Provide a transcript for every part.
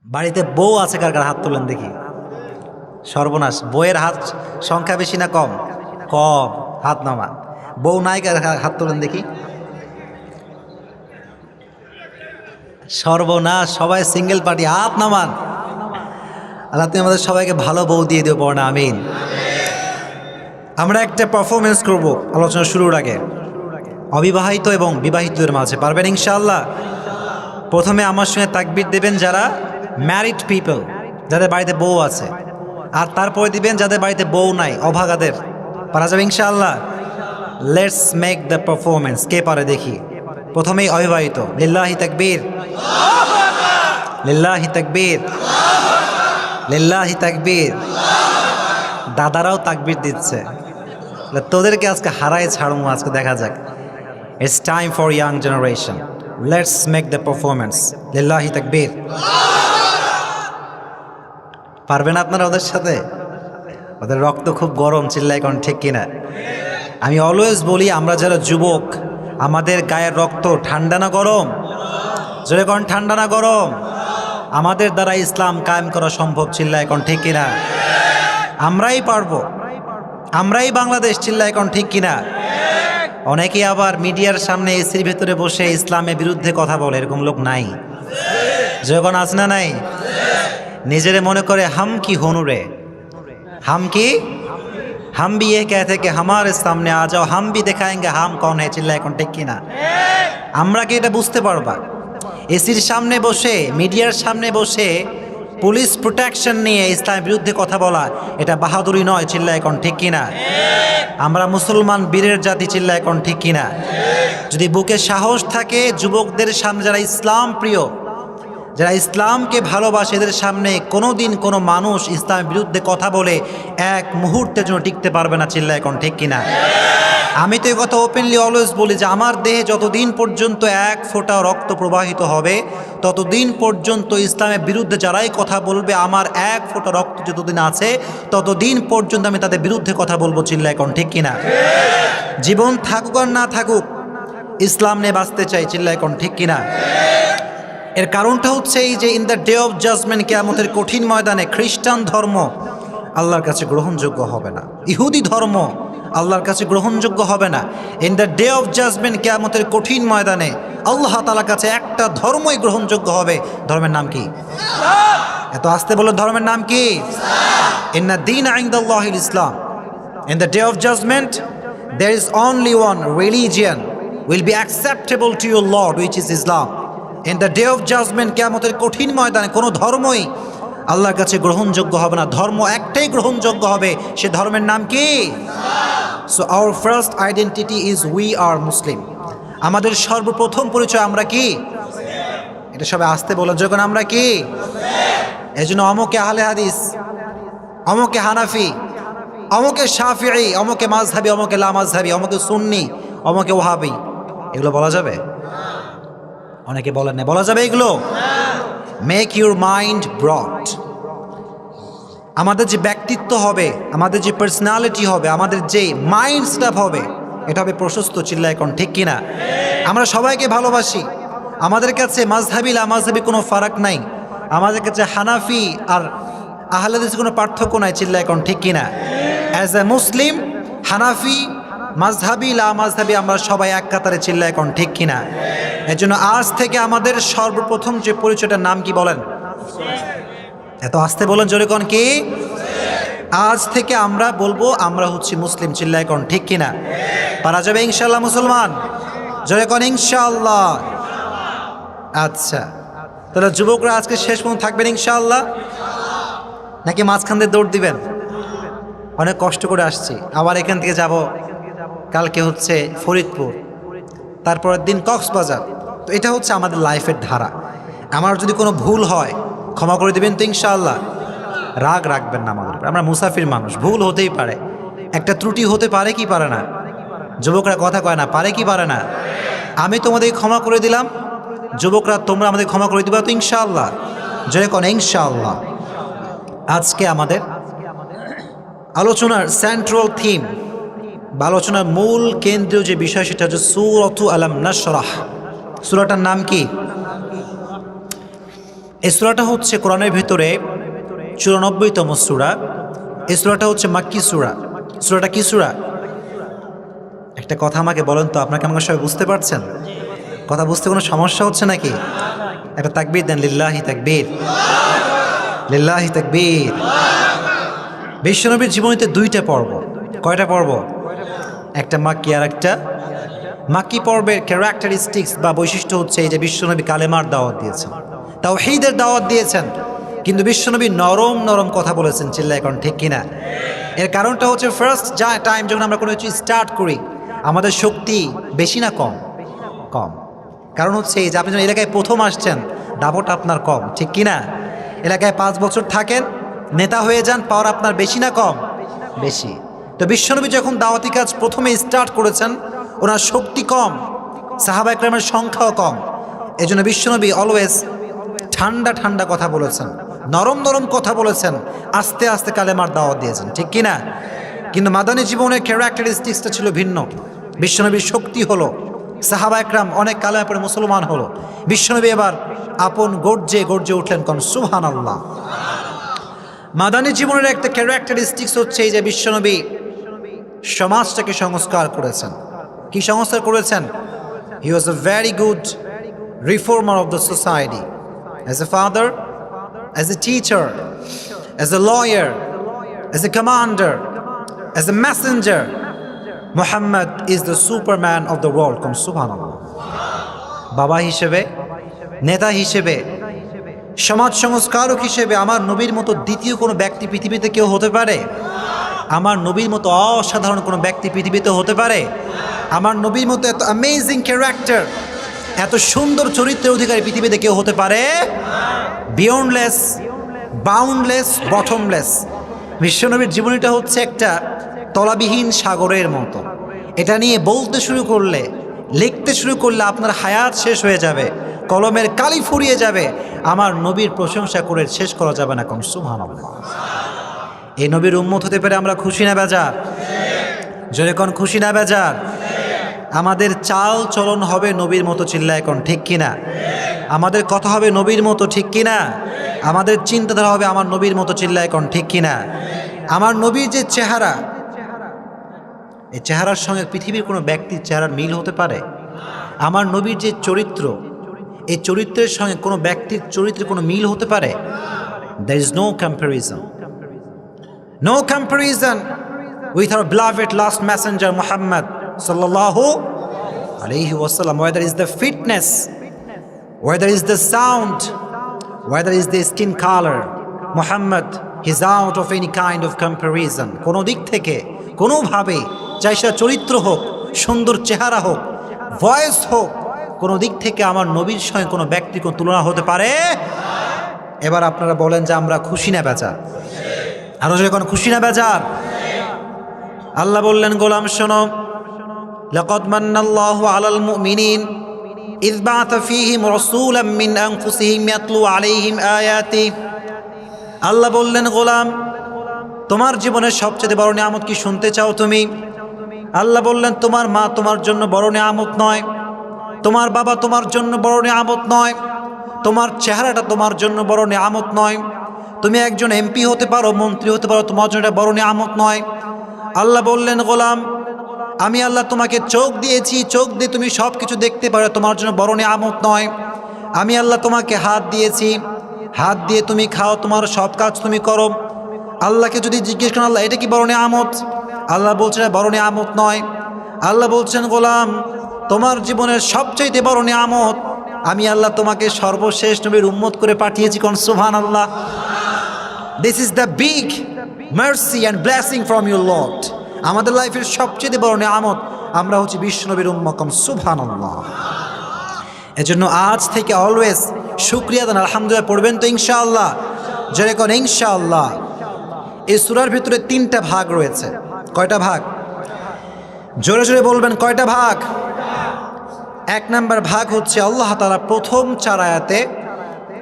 বাড়িতে বউ আছে কার কার হাত তোলেন দেখি। সর্বনাশ, বউয়ের হাত সংখ্যা বেশি না কম? কম। হাত নামা। বউ নাই কার হাত তোলেন দেখি। সর্বনাশ, সবাই সিঙ্গেল পার্টি, হাত নামান। আল্লাহ তুমি আমাদের সবাইকে ভালো বউ দিয়ে দিও, পড়না আমিন। আমরা একটা পারফরমেন্স করব আলোচনা শুরুর আগে, অবিবাহিত এবং বিবাহিতদের মাঝে। পারবেন ইনশাআল্লাহ? প্রথমে আমার সঙ্গে তাকবীর দেবেন যারা ম্যারিড পিপল, যাদের বাড়িতে বউ আছে, আর তারপরে দিবেন যাদের বাড়িতে বউ নাই, অভাগাদের। পারা যাবে ইনশাআল্লাহ? Let's make the performance. কে পারে দেখি? প্রথমেই অবিবাহিত। লিল্লাহি তাকবীর, লিল্লাহি তাকবীর, লিল্লাহি তাকবীর। দাদারাও তাকবীর দিচ্ছে। তোদেরকে আজকে হারাই ছাড়বো, আজকে দেখা যাক। It's time for young generation. Let's make the performance. লিল্লাহি তাকবীর। পারবেন আপনারা ওদের সাথে? ওদের রক্ত খুব গরম, চিল্লাই কোন ঠিক কিনা? আমি অলওয়েজ বলি, আমরা যারা যুবক, আমাদের গায়ের রক্ত ঠান্ডা না গরম? জোরে কোন ঠান্ডা না গরম? আমাদের দ্বারা ইসলাম কায়েম করা সম্ভব, চিল্লাই কোন ঠিক কিনা? আমরাই পারবো, আমরাই বাংলাদেশ, চিল্লাই কোন ঠিক কিনা? অনেকে আবার মিডিয়ার সামনে এসির ভেতরে বসে ইসলামের বিরুদ্ধে কথা বলে, এরকম লোক নাই? যখন আস না নাই, নিজেরে মনে করে হাম কি হনুরে, হাম কি, हम भी ये कहते कि हमारे सामने आ जाओ, हम भी दिखाएंगे हम कौन है, চিল্লা এখন ঠিক কিনা? আমরা কি এটা বুঝতে পারবা? এসির সামনে বসে, মিডিয়ার সামনে বসে পুলিশ প্রোটেকশন নিয়ে ইসলামের বিরুদ্ধে কথা বলা, এটা বাহাদুরি নয়, চিল্লা এখন ঠিক কিনা? আমরা মুসলমান বীরের জাতি, চিল্লা এখন ঠিক কিনা? যদি বুকে সাহস থাকে, যুবকদের সামনে যারা ইসলাম প্রিয়, যারা ইসলামকে ভালোবাসে, এদের সামনে কোনো দিন কোনো মানুষ ইসলামের বিরুদ্ধে কথা বলে এক মুহূর্তের জন্য টিকতে পারবে না, চিল্লা এখন ঠিক কিনা? আমি তো এই কথা ওপেনলি অলওয়েজ বলি যে আমার দেহে যতদিন পর্যন্ত এক ফোঁটা রক্ত প্রবাহিত হবে, ততদিন পর্যন্ত ইসলামের বিরুদ্ধে যারাই কথা বলবে, আমার এক ফোঁটা রক্ত যতদিন আছে ততদিন পর্যন্ত আমি তাদের বিরুদ্ধে কথা বলবো, চিল্লা এখন ঠিক কিনা? জীবন থাকুক আর না থাকুক, ইসলাম নিয়ে বাঁচতে চাই, চিল্লা এখন ঠিক কিনা? এর কারণটা হচ্ছে এই যে in the day of judgement, কিয়ামতের কঠিন ময়দানে খ্রিস্টান ধর্ম আল্লাহর কাছে গ্রহণযোগ্য হবে না, ইহুদি ধর্ম আল্লাহর কাছে গ্রহণযোগ্য হবে না। In the day of judgement, কিয়ামতের কঠিন ময়দানে আল্লাহ তাআলার কাছে একটা ধর্মই গ্রহণযোগ্য হবে। ধর্মের নাম কি? এত আসতে বলো, ধর্মের নাম কি? ইন্না দীনা ইনদাল্লাহিল ইসলাম। In the day of judgement there is only one religion will be acceptable to your Lord, which is Islam. In the day of judgment, কিয়ামতের কঠিন ময়দানে কোনো ধর্মই আল্লাহর কাছে গ্রহণযোগ্য হবে না। ধর্ম একটাই গ্রহণযোগ্য হবে, সে ধর্মের নাম কি? So our first identity is we are Muslim. আমাদের সর্বপ্রথম পরিচয় আমরা কি? এটা সবাই আসতে বলেন যখন, আমরা কি? এজন্য অমুকে আহলে হাদিস, অমুকে হানাফি, অমুকে শাফিঈ, অমুকে মাযহাবি, অমুকে লা মাযহাবি, অমুকে সুন্নি, অমুকে ওয়াহাবি, এগুলো বলা যাবে? অনেকে বলেন না, বলা যাবে এগুলো? Make your mind broad. আমাদের যে ব্যক্তিত্ব হবে, আমাদের যে পার্সোনালিটি হবে, আমাদের যে মাইন্ড সেটআপ হবে, এটা হবে প্রশস্ত, চিল্লা এখন ঠিক কিনা? আমরা সবাইকে ভালোবাসি, আমাদের কাছে মাযহাবি লা মাযহাবি কোনো ফারাক নাই, আমাদের কাছে হানাফি আর আহলে হাদিসের কোনো পার্থক্য নাই, চিল্লা এখন ঠিক কিনা? অ্যাজ এ মুসলিম, হানাফি, মাযহাবি লা মাযহাবি, আমরা সবাই এক কাতারে, চিল্লা এখন ঠিক কিনা? এর জন্য আজ থেকে আমাদের সর্বপ্রথম যে পরিচয়টার নাম কি বলেন? এত আসতে বলেন জোরে কোন কি? আজ থেকে আমরা বলবো আমরা হচ্ছি মুসলিম, চিল্লা এখন ঠিক কিনা? পারা যাবে ইনশাআল্লাহ মুসলমান? জোরে কোন ইনশাআল্লাহ? আচ্ছা, তাহলে যুবকরা আজকে শেষ পর্যন্ত থাকবেন ইনশাআল্লাহ, নাকি মাঝখান দিয়ে দৌড় দিবেন? অনেক কষ্ট করে আসছি, আবার এখান থেকে যাব কালকে হচ্ছে ফরিদপুর, তারপরের দিন কক্সবাজার। তো এটা হচ্ছে আমাদের লাইফের ধারা। আমার যদি কোনো ভুল হয় ক্ষমা করে দেবেন তো ইনশাআল্লাহ? রাগ রাখবেন না আমাদের উপর, আমরা মুসাফির মানুষ, ভুল হতেই পারে, একটা ত্রুটি হতে পারে কি পারে না? যুবকরা কথা কয় না, পারে কি পারে না? আমি তোমাদের ক্ষমা করে দিলাম, যুবকরা তোমরা আমাদের ক্ষমা করে দিবা তো ইনশাআল্লাহ? জয় কোন ইনশাআল্লাহ? আজকে আমাদের আলোচনার সেন্ট্রাল থিম বা আলোচনার মূল কেন্দ্রীয় যে বিষয়, সেটা হচ্ছে সূরাতু আলাম নাশরাহ। সূরাটার নাম কি? এই সূরাটা হচ্ছে কোরআনের ভিতরে 94তম সূরা। এই সূরাটা হচ্ছে মাক্কি সূরা। সূরাটা কি সূরা? একটা কথা আমাকে বলেন তো, আপনাকে আমাকে সবাই বুঝতে পারছেন? কথা বুঝতে কোনো সমস্যা হচ্ছে নাকি? একটা তাকবীর দেন, লিল্লাহি তাকবীর, লিল্লাহি তাকবীর। বিশ্বনবীর জীবনীতে দুইটা পর্ব। কয়টা পর্ব? একটা মাক্কি আর একটা। মাক্কি পর্বের ক্যারেক্টারিস্টিক্স বা বৈশিষ্ট্য হচ্ছে এই যে বিশ্বনবী কালেমার দাওয়াত দিয়েছেন, তাওহীদের দাওয়াত দিয়েছেন, কিন্তু বিশ্বনবী নরম নরম কথা বলেছেন। চিল্লায় এখন ঠিক কিনা? এর কারণটা হচ্ছে ফার্স্ট টাইম যখন আমরা কোনো কিছু স্টার্ট করি আমাদের শক্তি বেশি না কম? কম। কারণ হচ্ছে এই যে আপনি যখন এলাকায় প্রথম আসছেন দাবটা আপনার কম, ঠিক কিনা? এলাকায় 5 বছর থাকেন, নেতা হয়ে যান, পাওয়ার আপনার বেশি না কম? বেশি। তো বিশ্বনবী যখন দাওয়াতি কাজ প্রথমে স্টার্ট করেছেন ওনার শক্তি কম, সাহাবা একরামের সংখ্যাও কম। এই জন্য বিশ্বনবী অলওয়েজ ঠান্ডা ঠান্ডা কথা বলেছেন, নরম নরম কথা বলেছেন, আস্তে আস্তে কালেমার দাওয়াত দিয়েছেন, ঠিক কিনা? কিন্তু মাদানী জীবনের ক্যারেক্টারিস্টিক্সটা ছিল ভিন্ন। বিশ্বনবীর শক্তি হলো, সাহাবা একরাম অনেক কালেমা পড়ে মুসলমান হলো, বিশ্বনবী এবার আপন গর্জে গর্জে উঠলেন, কোন সুবহানাল্লাহ। মাদানী জীবনের একটা ক্যারেক্টারিস্টিক্স হচ্ছে এই যে বিশ্বনবী সমাজটাকে সংস্কার করেছেন। কি সংস্কার করেছেন? He was a very good reformer of the society, as a father, as a teacher, as a lawyer, as a commander, as a messenger. Muhammad is the superman of the world, কোন সুবহানাল্লাহ। বাবা হিসেবে, নেতা হিসেবে, সমাজ সংস্কারক হিসেবে আমার নবীর মতো দ্বিতীয় কোনো ব্যক্তি পৃথিবীতে কেউ হতে পারে? আমার নবীর মতো অসাধারণ কোনো ব্যক্তি পৃথিবীতে হতে পারে? আমার নবীর মতো এত অ্যামেজিং ক্যারেক্টার, এত সুন্দর চরিত্রের অধিকারী পৃথিবীতে কেউ হতে পারে? Beyondless, boundless, bottomless. বিশ্বনবীর জীবনীটা হচ্ছে একটা তলাবিহীন সাগরের মতো। এটা নিয়ে বলতে শুরু করলে, লিখতে শুরু করলে আপনার হায়াত শেষ হয়ে যাবে, কলমের কালি ফুরিয়ে যাবে। আমার নবীর প্রশংসা করে শেষ করা যাবে না, কোন সুবহানাল্লাহ। এই নবীর উম্মত হতে পেরে আমরা খুশি না বেজার? জোরে কোন খুশি না বেজার? আমাদের চাল চলন হবে নবীর মতো, চিল্লায় কোন ঠিক কিনা? আমাদের কথা হবে নবীর মতো, ঠিক কিনা? আমাদের চিন্তাধারা হবে আমার নবীর মতো, চিল্লায় কোন ঠিক কিনা? আমার নবীর যে চেহারা, এই চেহারার সঙ্গে পৃথিবীর কোনো ব্যক্তির চেহারার মিল হতে পারে? আমার নবীর যে চরিত্র, এই চরিত্রের সঙ্গে কোনো ব্যক্তির চরিত্রের কোনো মিল হতে পারে? There is no comparison. No comparison with our beloved last messenger Muhammad sallallahu alayhi wasallam. Whether is the fitness, whether is the sound, whether is the skin color, Muhammad is out of any kind of comparison. কোনো দিক থেকে কোনোভাবে, চাই সেটা চরিত্র হোক, সুন্দর চেহারা হোক, ভয়েস হোক, কোনো দিক থেকে আমার নবীর সঙ্গে কোনো ব্যক্তির কোনো তুলনা হতে পারে? এবার আপনারা বলেন যে আমরা খুশি না বেজার? আরো যখন খুশি না বেজার? আল্লাহ বললেন, গোলাম শোনো, লাকাদ মান্নাল্লাহু আলাল মুমিনিন ইয বাআথা ফীহিম রাসূলাম মিন আনফুসিহিম ইয়াতলু আলাইহিম আয়াতি। আল্লাহ বললেন, গোলাম তোমার জীবনের সবচেয়ে বড় নিয়ামত কি শুনতে চাও তুমি? আল্লাহ বললেন, তোমার মা তোমার জন্য বড় নিয়ামত নয়, তোমার বাবা তোমার জন্য বড় নিয়ামত নয়, তোমার চেহারাটা তোমার জন্য বড় নিয়ামত নয়, তুমি একজন এমপি হতে পারো, মন্ত্রী হতে পারো, তোমার জন্য এটা বড় নিয়ামত নয়। আল্লাহ বললেন, গোলাম আমি আল্লাহ তোমাকে চোখ দিয়েছি, চোখ দিয়ে তুমি সব কিছু দেখতে পারো, তোমার জন্য বড় নিয়ামত নয়। আমি আল্লাহ তোমাকে হাত দিয়েছি, হাত দিয়ে তুমি খাও, তোমার সব কাজ তুমি করো। আল্লাহকে যদি জিজ্ঞেস করেন আল্লাহ এটা কি বড় নিয়ামত, আল্লাহ বলছেন বড় নিয়ামত নয়। আল্লাহ বলছেন, গোলাম তোমার জীবনের সবচেয়ে বড় নিয়ামত আমি আল্লাহ তোমাকে সর্বশেষ নবীর উম্মত করে পাঠিয়েছি, কোন সুবহানাল্লাহ। This is the big mercy and blessing from your lord. আমাদের লাইফের সবচেয়ে বড় নিয়ামত আমরা হচ্ছে বিশ্ব নবীর উম্মত, কোন সুবহানাল্লাহ। এজন্য আজ থেকে অলওয়েজ শুকরিয়া দেন, আলহামদুলিল্লাহ পড়বেন তো ইনশাআল্লাহ? জোরে কোন ইনশাআল্লাহ। এই সূরার ভিতরে 3টা ভাগ রয়েছে। কয়টা ভাগ? জোরে জোরে বলবেন, কয়টা ভাগ? 1 নাম্বার ভাগ হচ্ছে আল্লাহ তাআলা প্রথম 4 আয়াতে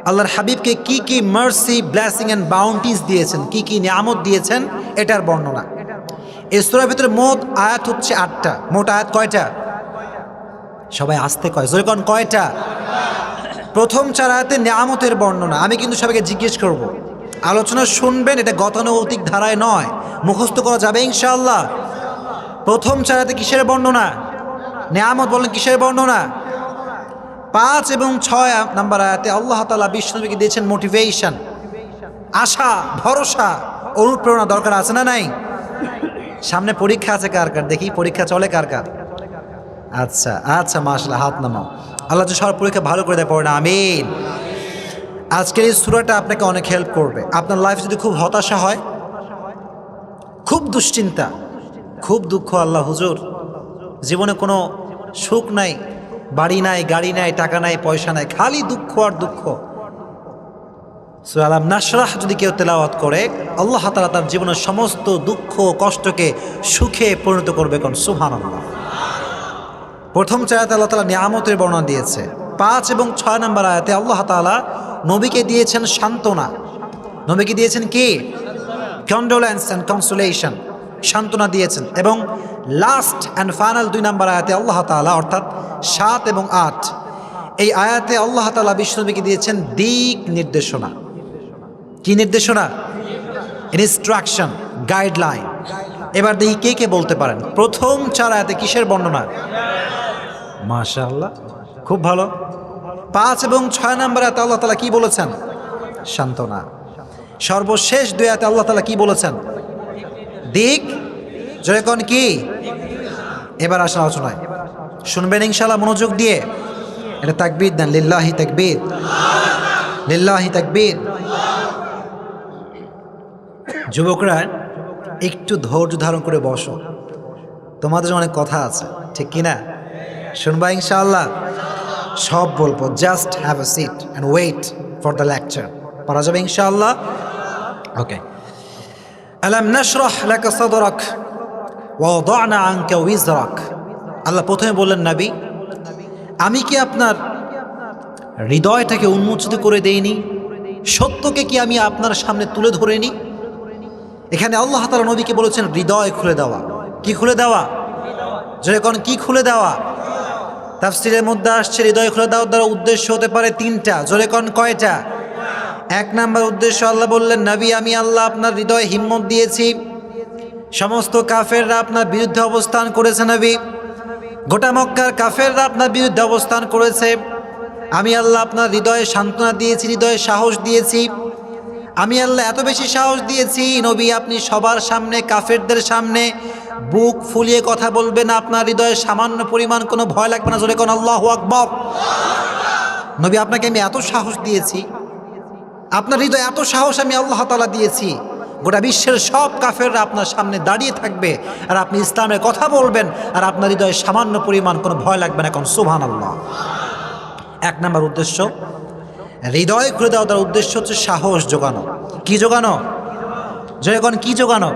আল্লাহর হাবিবকে কি কি মার্সি, ব্লেসিং অ্যান্ড বাউন্টিজ দিয়েছেন, কি কি নিয়ামত দিয়েছেন, এটার বর্ণনা। এই সূরার ভিতরে মোট আয়াত হচ্ছে 8টা। মোট আয়াত কয়টা? সবাই আস্তে কয়, জোরে কোন কয়টা? প্রথম 4 আয়াতে নিয়ামতের বর্ণনা। আমি কিন্তু সবাইকে জিজ্ঞেস করব, আলোচনা শুনবেন, এটা গতানুগতিক ধারায় নয়, মুখস্থ করা যাবে ইনশাআল্লাহ। প্রথম 4 আয়াতে কিসের বর্ণনা? নিয়ামত। বলেন কিসের বর্ণনা? 5 এবং 6 নাম্বার আয়াতে আল্লাহ তাআলা বিশ্বনবীকে দিয়েছেন মোটিভেশন, আশা, ভরসা, অনুপ্রেরণা। দরকার আছে না নাই? সামনে পরীক্ষা আছে কার কার? দেখি পরীক্ষা চলে কার কার? আচ্ছা আচ্ছা, মাশাআল্লাহ, হাত নামাও। আল্লাহ যে সব পরীক্ষা ভালো করে দেয়, পড়ে না, আমিন। আজকের এই সূরাটা আপনাকে অনেক হেল্প করবে। আপনার লাইফ যদি খুব হতাশা হয়, খুব দুশ্চিন্তা, খুব দুঃখ, আল্লাহ হুজুর জীবনে কোনো সুখ নাই, বাড়ি নাই, গাড়ি নাই, টাকা নাই, পয়সা নাই, খালি দুঃখ আর দুঃখ, সূরা আলাম নাশরাহ যদি কেউ তেলাওয়াত করে, আল্লাহ তাআলা তার জীবনের সমস্ত দুঃখ কষ্টকে সুখে পরিণত করবে। কোন সুবহানাল্লাহ। প্রথম 4 আয়াতে আল্লাহ তাআলা নিয়ামতের বর্ণনা দিয়েছে। 5 এবং 6 নম্বর আয়াতে আল্লাহ তাআলা নবীকে দিয়েছেন সান্ত্বনা। নবীকে দিয়েছেন কি? কন্ডোলেন্স অ্যান্ড কনসোলেশন, সান্ত্বনা দিয়েছেন। এবং লাস্ট অ্যান্ড ফাইনাল 2 নম্বর আয়াতে আল্লাহ তাআলা, অর্থাৎ 7 এবং 8 এই আয়াতে আল্লাহ তাআলা বিশ্বনবীকে দিয়েছেন দিক নির্দেশনা। কি নির্দেশনা? Instruction, guideline. এবার দেখি কে কে বলতে পারেন প্রথম 4 আয়াতে কিসের বর্ণনা? মাশাআল্লাহ, খুব ভালো। 5 এবং 6 নম্বর আয়াতে আল্লাহ তাআলা কি বলেছেন? সান্ত্বনা। সর্বশেষ 2 আয়াতে আল্লাহ তাআলা কি বলেছেন? দিক। যখন কি? এবার আসেন আলোচনায়, শুনবেন ইনশাআল্লাহ মনোযোগ দিয়ে। এটা তাকবীর দেন, লিল্লাহি তাকবীর, লিল্লাহি তাকবীর। যুবকরা একটু ধৈর্য ধারণ করে বসো, তোমাদের অনেক কথা আছে, ঠিক কিনা? শুনবা ইনশাআল্লাহ, সব বলবো। Just have a seat and wait for the lecture. পড়া যাবে ইনশাআল্লাহ? ওকে। আলাম নাশরাহ লাকা সাদরাক ওয়া ওয়াদানা আনকা উইজরাক। আল্লাহ প্রথমে বললেন, নবী আমি কি আপনার হৃদয়টাকে উন্মোচিত করে দেইনি? সত্যকে কি আমি আপনার সামনে তুলে ধরিনি? এখানে আল্লাহ তাআলা নবীকে বলেছেন হৃদয় খুলে দেওয়া। কি খুলে দেওয়া? যখন কি খুলে দেওয়া? তাফসীরের মধ্যে আসছে হৃদয় খুলে দেওয়ার দ্বারা উদ্দেশ্য হতে পারে 3টা। জোরে কোন কয়টা? 1 নাম্বার উদ্দেশ্য, আল্লাহ বললেন নবী আমি আল্লাহ আপনার হৃদয়ে হিম্মত দিয়েছি। সমস্ত কাফেররা আপনার বিরুদ্ধে অবস্থান করেছে নবী, গোটা মক্কার কাফেররা আপনার বিরুদ্ধে অবস্থান করেছে। আমি আল্লাহ আপনার হৃদয়ে সান্ত্বনা দিয়েছি, হৃদয়ে সাহস দিয়েছি। আমি আল্লাহ এত বেশি সাহস দিয়েছি, নবী আপনি সবার সামনে, কাফেরদের সামনে বুক ফুলিয়ে কথা বলবেন, আপনার হৃদয়ে সামান্য পরিমাণ কোনো ভয় লাগবে না। জোরে কোন আল্লাহু আকবার। নবী আপনাকে আমি এত সাহস দিয়েছি, আপনার হৃদয়ে এত সাহস আমি আল্লাহ তাআলা দিয়েছি, গোটা বিশ্বের সব কাফেররা আপনার সামনে দাঁড়িয়ে থাকবে আর আপনি ইসলামের কথা বলবেন, আর আপনার হৃদয়ে সামান্য পরিমাণ কোনো ভয় লাগবে না। কোন সুবহানাল্লাহ। 1 নাম্বার উদ্দেশ্য, হৃদয় খুলে দেওয়ার উদ্দেশ্য হচ্ছে সাহস জোগানো। কি জোগানো? যখন কি জোগানো?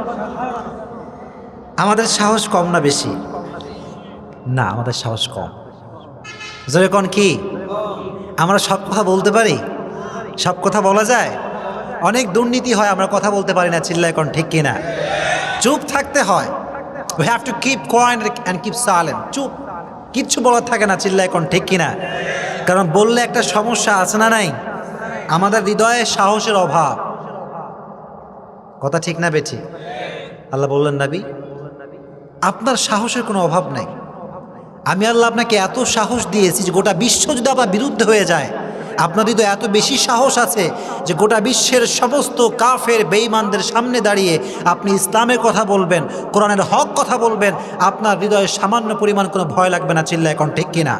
আমাদের সাহস কম না বেশি? না, আমাদের সাহস কম। যখন কি? আমরা সব কথা বলতে পারি? সব কথা বলা যায়? অনেক দুর্নীতি হয়, আমরা কথা বলতে পারি না, চিল্লায় কোন ঠিক কিনা? চুপ থাকতে হয়। we have to keep quiet and keep silent। চুপ, কিচ্ছু বলার থাকে না, চিল্লায় কোন ঠিক কিনা? কারণ বললে একটা সমস্যা আছে না নাই? আমাদের হৃদয়ে সাহসের অভাব। কথা ঠিক না বেঠি? আল্লাহ বললেন নবী আপনার সাহসের কোনো অভাব নাই। আমি আল্লাহ আপনাকে এত সাহস দিয়েছি যে গোটা বিশ্ব যদি আপনার বিরুদ্ধে হয়ে যায়, আপনার হৃদয়ে এত বেশি সাহস আছে যে গোটা বিশ্বের সমস্ত কাফের বেঈমানদের সামনে দাঁড়িয়ে আপনি ইসলামের কথা বলবেন, কোরআনের হক কথা বলবেন, আপনার হৃদয়ে সামান্য পরিমাণ কোনো ভয় লাগবে না। চিল্লা এখন ঠিক কিনা?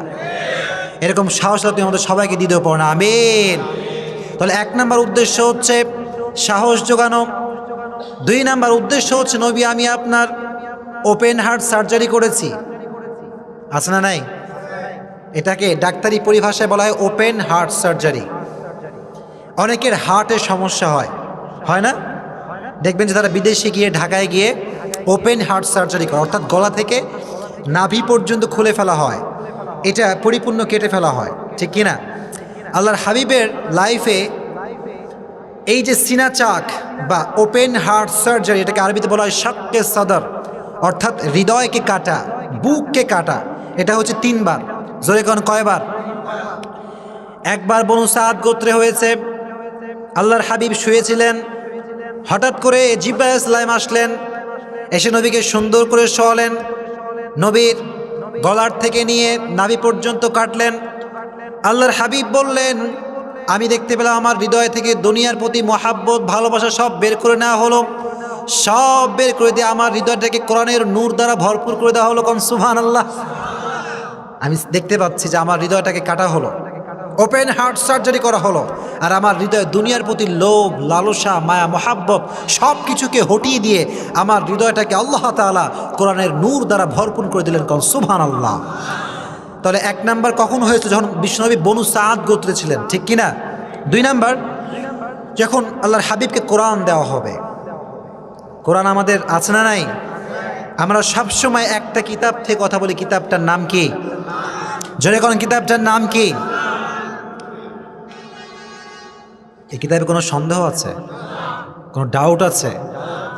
এরকম সাহস তুমি আমাদের সবাইকে দিতেও পারো না। আমিন। তাহলে 1 নাম্বার উদ্দেশ্য হচ্ছে সাহস জোগানো। 2 নাম্বার উদ্দেশ্য হচ্ছে নবী আমি আপনার ওপেন হার্ট সার্জারি করেছি। আছে না নাই? এটাকে ডাক্তারি পরিভাষায় বলা হয় ওপেন হার্ট সার্জারি। অনেকের হার্টের সমস্যা হয়, হয় না? দেখবেন যে তারা বিদেশে গিয়ে, ঢাকায় গিয়ে ওপেন হার্ট সার্জারি করে, অর্থাৎ গলা থেকে নাভি পর্যন্ত খুলে ফেলা হয়, এটা পরিপূর্ণ কেটে ফেলা হয়, ঠিক কিনা? আল্লাহর হাবিবের লাইফে এই যে সিনা চাক বা ওপেন হার্ট সার্জারি, এটাকে আরবিতে বলা হয় শাক্কে সাদর, অর্থাৎ হৃদয়কে কাটা, বুককে কাটা। এটা হচ্ছে 3 বার। জোরে কোন কয়বার? একবার বনু সাদ গোত্রে হয়েছে, আল্লাহর হাবিব শুয়েছিলেন, হঠাৎ করে জিব্রাইল আলাইহিস সালাম আসলেন, এসে নবীকে সুন্দর করে শোয়ালেন, নবীর গলার থেকে নিয়ে নাভি পর্যন্ত কাটলেন। আল্লাহর হাবিব বললেন, আমি দেখতে পেলাম আমার হৃদয় থেকে দুনিয়ার প্রতি মহাব্বত ভালোবাসা সব বের করে নেওয়া হলো, সব বের করে দিয়ে আমার হৃদয়টাকে কোরআনের নূর দ্বারা ভরপুর করে দেওয়া হলো। কোন সুবহানাল্লাহ। আমি দেখতে পাচ্ছি যে আমার হৃদয়টাকে কাটা হলো, ওপেন হার্ট সার্জারি করা হলো, আর আমার হৃদয় দুনিয়ার প্রতি লোভ, লালসা, মায়া, মহাব্বত সব কিছুকে হটিয়ে দিয়ে আমার হৃদয়টাকে আল্লাহ তাআলা কোরআনের নূর দ্বারা ভরপুর করে দিলেন। কোন সুবহানাল্লাহ। তাহলে এক নাম্বার কখন হয়েছে? যখন বিশ্বনবী বনু সাদ গোত্রে ছিলেন, ঠিক কিনা? দুই নাম্বার, যখন আল্লাহর হাবিবকে কোরআন দেওয়া হবে। কোরআন আমাদের আছে না নাই? আমরা সবসময় একটা কিতাব থেকে কথা বলি, কিতাবটার নাম কি? জোরে কোন কিতাবটার নাম কি? এই কিতাবে কোনো সন্দেহ আছে? কোনো ডাউট আছে?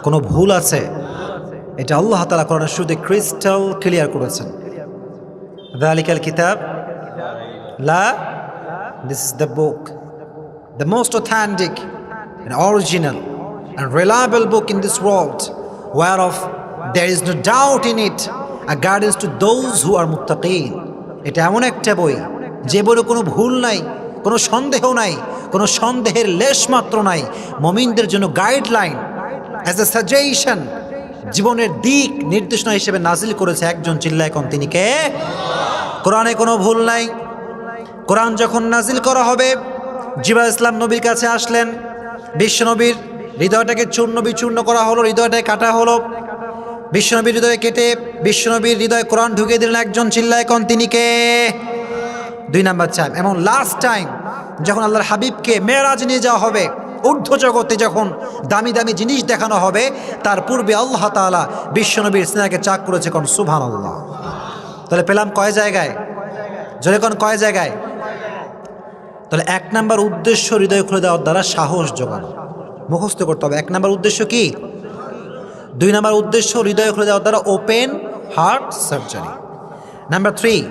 কোনো ভুল আছে? এটা আল্লাহ তাআলা কোরআনের শুরুতে ক্রিস্টাল ক্লিয়ার করেছেন। যালিকাল কিতাব লা, this is the book, the most authentic and original and reliable book in this world, whereof there is no doubt in it, a guidance to those who are muttaqin. এটা এমন একটা বই যে বইয়ে কোনো ভুল নাই, কোনো সন্দেহ নাই, কোনো সন্দেহের লেশ মাত্র নাই। মুমিনদের জন্য গাইডলাইন, অ্যাজ এ সাজেশন, জীবনের দিক নির্দেশনা হিসেবে নাজিল করেছে একজন। চিল্লায় কোন তিনি কে? কোরআনে কোনো ভুল নাই। কোরআন যখন নাজিল করা হবে, জিবরাইল ইসলাম নবীর কাছে আসলেন, বিশ্বনবীর হৃদয়টাকে চূর্ণ বিচূর্ণ করা হলো, হৃদয়টাকে কাটা হলো। বিশ্বনবীর হৃদয়ে কেটে বিশ্বনবীর হৃদয়ে কোরআন ঢুকিয়ে দিলেন একজন। চিল্লায় কোন তিনি কে? দুই নাম্বার টাইম। এবং লাস্ট টাইম যখন আল্লাহর হাবিবকে মেরাজ নিয়ে যাওয়া হবে, ঊর্ধ্ব জগতে যখন দামি দামি জিনিস দেখানো হবে, তার পূর্বে আল্লাহ তাআলা বিশ্বনবীর সিনাকে চাক করেছে। কোন সুবহানাল্লাহ। তাহলে পেলাম কয় জায়গায়? জোরে কোন কয় জায়গায়? তাহলে এক নাম্বার উদ্দেশ্য হৃদয় খুলে দেওয়ার দ্বারা সাহস জোগানো, মুখস্থ করতে হবে। এক নাম্বার উদ্দেশ্য কি? দুই নাম্বার উদ্দেশ্য হৃদয় খুলে দেওয়ার দ্বারা ওপেন হার্ট সার্জারি। নাম্বার 3,